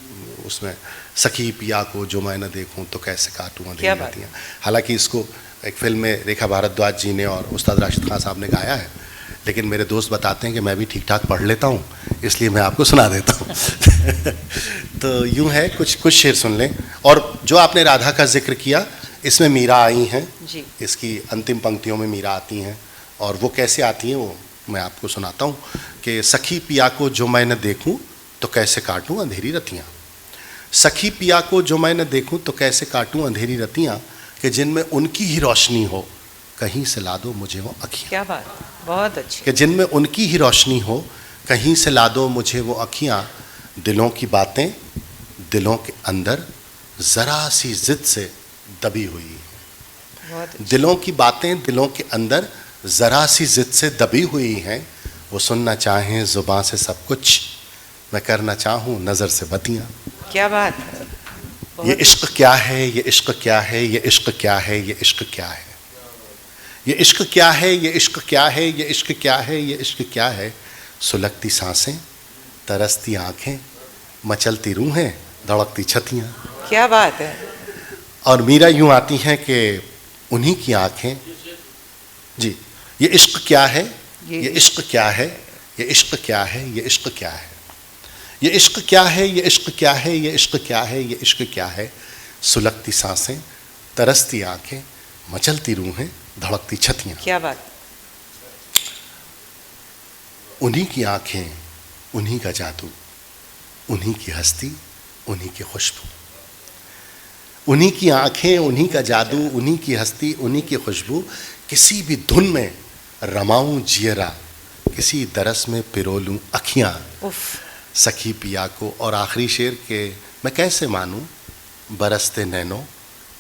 उसमें सखी पिया को जो मैं न देखूं तो कैसे काटूं अंधेरी रतियाँ। हालांकि इसको एक फिल्म में रेखा भारद्वाज जी ने और उस्ताद राशिद खान साहब ने गाया है, लेकिन मेरे दोस्त बताते हैं कि मैं भी ठीक ठाक पढ़ लेता हूँ, इसलिए मैं आपको सुना देता हूँ। तो यूँ है, कुछ शेर सुन लें। और जो आपने राधा का जिक्र किया, इसमें मीरा आई हैं, इसकी अंतिम पंक्तियों में मीरा आती हैं। और वो कैसे आती हैं वो मैं आपको सुनाता हूँ कि सखी पिया को जो मैं न देखूँ तो कैसे काटूँ अंधेरी रतियाँ। सखी पिया को जो मैं न देखूँ तो कैसे काटूँ अंधेरी रतियाँ, कि जिनमें उनकी ही रोशनी हो कहीं से ला दो मुझे वो अखियाँ। क्या बात, बहुत अच्छी। कि जिनमें उनकी ही रोशनी हो कहीं से ला दो मुझे वो अखियाँ, दिलों की बातें दिलों के अंदर ज़रा सी ज़िद से दबी हुई हैं। दिलों की बातें दिलों के अंदर ज़रा सी ज़िद से दबी हुई हैं। वो सुनना चाहें ज़ुबान से सब कुछ, मैं करना चाहूँ नज़र से बतियाँ। क्या बात है। ये इश्क क्या है, ये इश्क क्या है, ये इश्क क्या है, ये इश्क क्या है, ये इश्क क्या है, ये इश्क क्या है, ये इश्क क्या है, ये इश्क क्या है। सुलगती सांसें, तरसती आँखें, मचलती रूहें, धड़कती छतियाँ। क्या बात है। और मीरा यूँ आती हैं कि उन्हीं की आँखें, जी, ये इश्क क्या है, ये इश्क क्या है, ये इश्क क्या है, ये इश्क क्या है, ये इश्क क्या है, ये इश्क क्या है, ये इश्क क्या है, ये इश्क क्या है। सुलगती सांसें, तरसती आँखें, मचलती रूहें, धड़कती छतियाँ। क्या बात। उन्हीं की आँखें, उन्हीं का जादू, उन्हीं की हस्ती, उन्हीं की खुशबू। उन्हीं की आँखें, उन्हीं का जादू, उन्हीं की हस्ती, उन्हीं की खुशबू। किसी भी धुन में रमाऊं जियरा, किसी दरस में पिरोलूं अखियाँ, सखी पिया को। और आखिरी शेर के मैं कैसे मानूं बरसते नैनों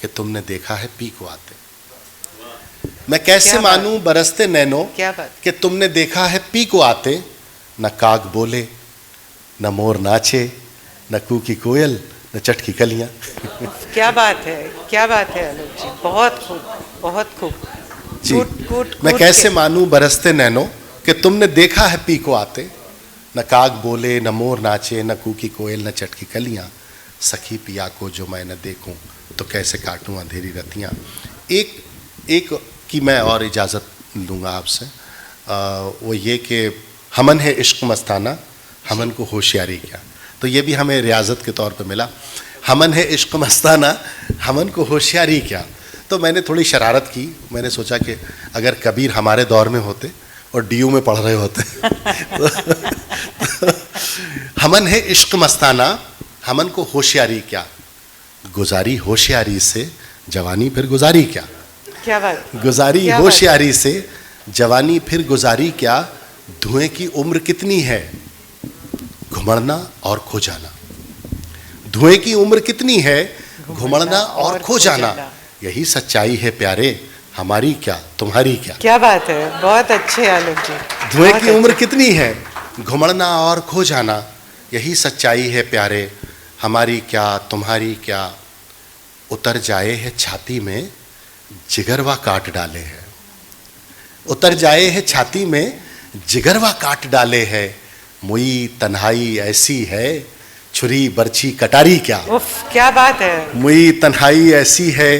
कि तुमने देखा है पी को आते। मैं कैसे मानूं बरसते नैनों कि तुमने देखा है पी को आते। न काग बोले, न मोर नाचे, न कूकी कोयल, न चटकी कलियां। क्या बात है, क्या बात है आलोक जी, बहुत खूब, बहुत खूब जी। मैं कैसे मानूं बरसते नैनों कि तुमने देखा है पी को आते। न काग बोले, न मोर नाचे, न कूकी कोयल, न चटकी कलियां। सखी पिया को जो मैं न देखूं तो कैसे काटूं अंधेरी रतियां। एक की मैं और इजाज़त लूँगा आपसे, वो ये कि हमन है इश्क मस्ताना, हमन को होशियारी क्या। तो ये भी हमें रियाजत के तौर पे मिला। हमन है इश्क मस्ताना, हमन को होशियारी क्या। तो मैंने थोड़ी शरारत की, मैंने सोचा कि अगर कबीर हमारे दौर में होते और डीयू में पढ़ रहे होते तो हमन है इश्क मस्ताना, हमन को होशियारी क्या, गुजारी होशियारी से जवानी फिर गुजारी क्या। क्या बात। गुजारी होशियारी से जवानी फिर गुजारी क्या। धुएं की उम्र कितनी है, घुमड़ना और खो जाना। धुएं की उम्र कितनी है, घुमड़ना और खो जाना। यही सच्चाई है प्यारे, हमारी क्या तुम्हारी क्या। क्या बात है, बहुत अच्छे आलोक जी। धुएं बहुत की उम्र अच्छे। कितनी है, घुमड़ना और खो जाना, यही सच्चाई है प्यारे। हमारी क्या तुम्हारी क्या, उतर जाए है छाती में जिगरवा काट डाले है। उतर जाए है छाती में जिगरवा काट डाले है। मुई तन्हाई ऐसी है, छुरी बर्छी कटारी क्या। उफ, क्या बात है। मुई तन्हाई ऐसी है,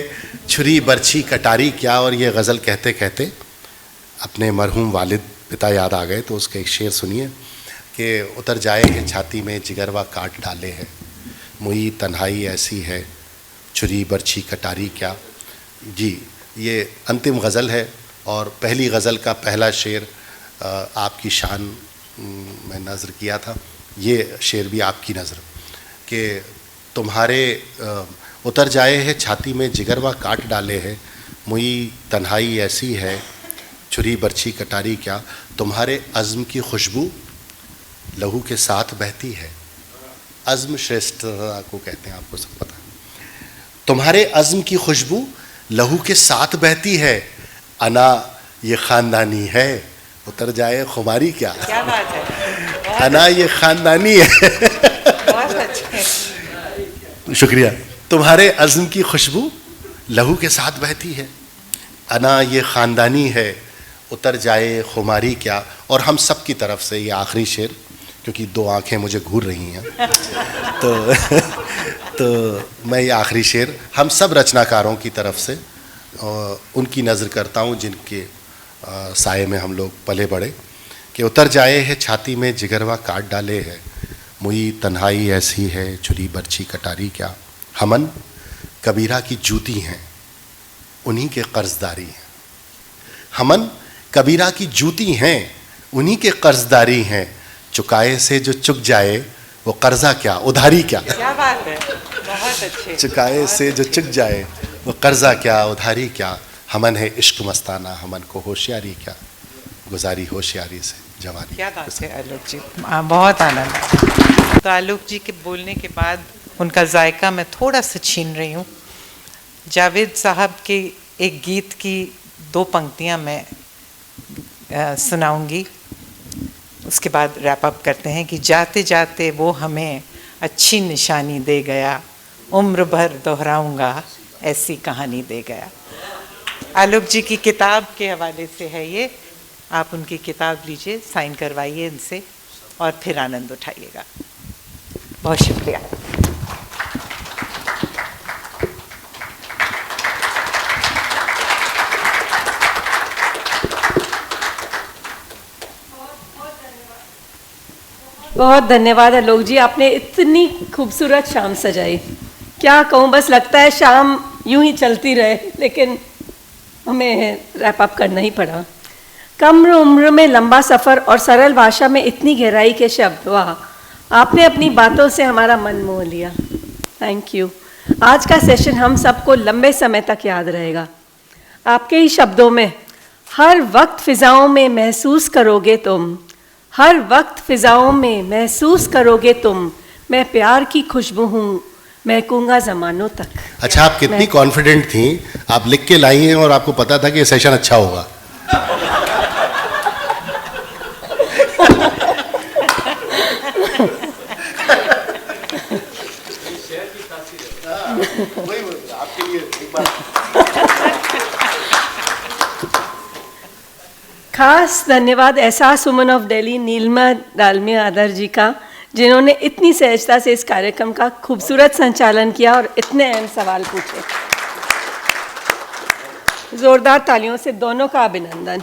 छुरी बर्छी कटारी क्या। और ये गज़ल कहते कहते अपने मरहूम वालिद पिता याद आ गए, तो उसका एक शेर सुनिए कि उतर जाए है छाती में जिगरवा काट डाले है, मुई तन्हाई ऐसी है, छुरी बर्छी कटारी क्या। जी, ये अंतिम गज़ल है और पहली गज़ल का पहला शेर आपकी शान मैं नज़र किया था। ये शेर भी आपकी नज़र कि तुम्हारे उतर जाए है छाती में जिगरवा काट डाले है, मुई तन्हाई ऐसी है, छुरी बर्छी कटारी क्या। तुम्हारे अज़्म की खुशबू लहू के साथ बहती है। अज़्म श्रेष्ठता को कहते हैं, आपको सब पता है। तुम्हारे अज़्म की खुशबू लहू के साथ बहती है, अना ये ख़ानदानी है, उतर जाए खुमारी क्या। क्या बात है, अना ये ख़ानदानी है। बहुत अच्छे। शुक्रिया। तुम्हारे अज़्म की खुशबू लहू के साथ बहती है, अना ये ख़ानदानी है, उतर जाए खुमारी क्या। और हम सब की तरफ से ये आखिरी शेर, क्योंकि दो आंखें मुझे घूर रही हैं तो मैं ये आखिरी शेर हम सब रचनाकारों की तरफ से उनकी नज़र करता हूँ जिनके साए में हम लोग पले बढ़े, कि उतर जाए है छाती में जिगरवा काट डाले है, मुई तन्हाई ऐसी है, छुरी बर्छी कटारी क्या। हमन कबीरा की जूती हैं, उन्हीं के कर्जदारी हैं। हमन कबीरा की जूती हैं, उन्हीं के कर्जदारी हैं, चुकाए से जो चुक जाए वो कर्जा क्या, उधारी क्या। क्या बात है, बहुत अच्छे। चुकाए से जो चुक जाए वो कर्जा क्या, उधारी क्या। हमन है इश्क मस्ताना, हमन को होशियारी क्या, गुजारी होशियारी से जवानी। क्या बात है आलोक जी, बहुत आनंद। तो आलोक जी के बोलने के बाद उनका जायका मैं थोड़ा सा छीन रही हूँ। जावेद साहब के एक गीत की दो पंक्तियाँ मैं सुनाऊंगी, उसके बाद रैप अप करते हैं कि जाते जाते वो हमें अच्छी निशानी दे गया, उम्र भर दोहराऊंगा ऐसी कहानी दे गया। आलोक जी की किताब के हवाले से है ये, आप उनकी किताब लीजिए, साइन करवाइए इनसे और फिर आनंद उठाइएगा। बहुत शुक्रिया। बहुत धन्यवाद आलोक जी, आपने इतनी खूबसूरत शाम सजाई। क्या कहूँ, बस लगता है शाम यूं ही चलती रहे, लेकिन हमें रैप अप करना ही पड़ा। कम उम्र में लंबा सफ़र और सरल भाषा में इतनी गहराई के शब्द, वाह! आपने अपनी बातों से हमारा मन मोह लिया। Thank you. आज का सेशन हम सबको लंबे समय तक याद रहेगा। आपके ही शब्दों में, हर वक्त फ़िज़ाओं में महसूस करोगे तुम, हर वक्त फ़िज़ाओं में महसूस करोगे तुम, मैं प्यार की खुशबू हूँ, महकूंगा ज़मानों तक। अच्छा, आप कितनी कॉन्फिडेंट थी, आप लिख के लाई हैं और आपको पता था कि ये सेशन अच्छा होगा। खास धन्यवाद एहसास वुमन ऑफ दिल्ली नीलमा डालमिया आदर जी का, जिन्होंने इतनी सहजता से इस कार्यक्रम का खूबसूरत संचालन किया और इतने अहम सवाल पूछे। जोरदार तालियों से दोनों का अभिनंदन।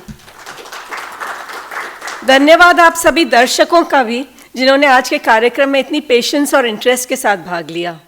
धन्यवाद आप सभी दर्शकों का भी, जिन्होंने आज के कार्यक्रम में इतनी पेशेंस और इंटरेस्ट के साथ भाग लिया।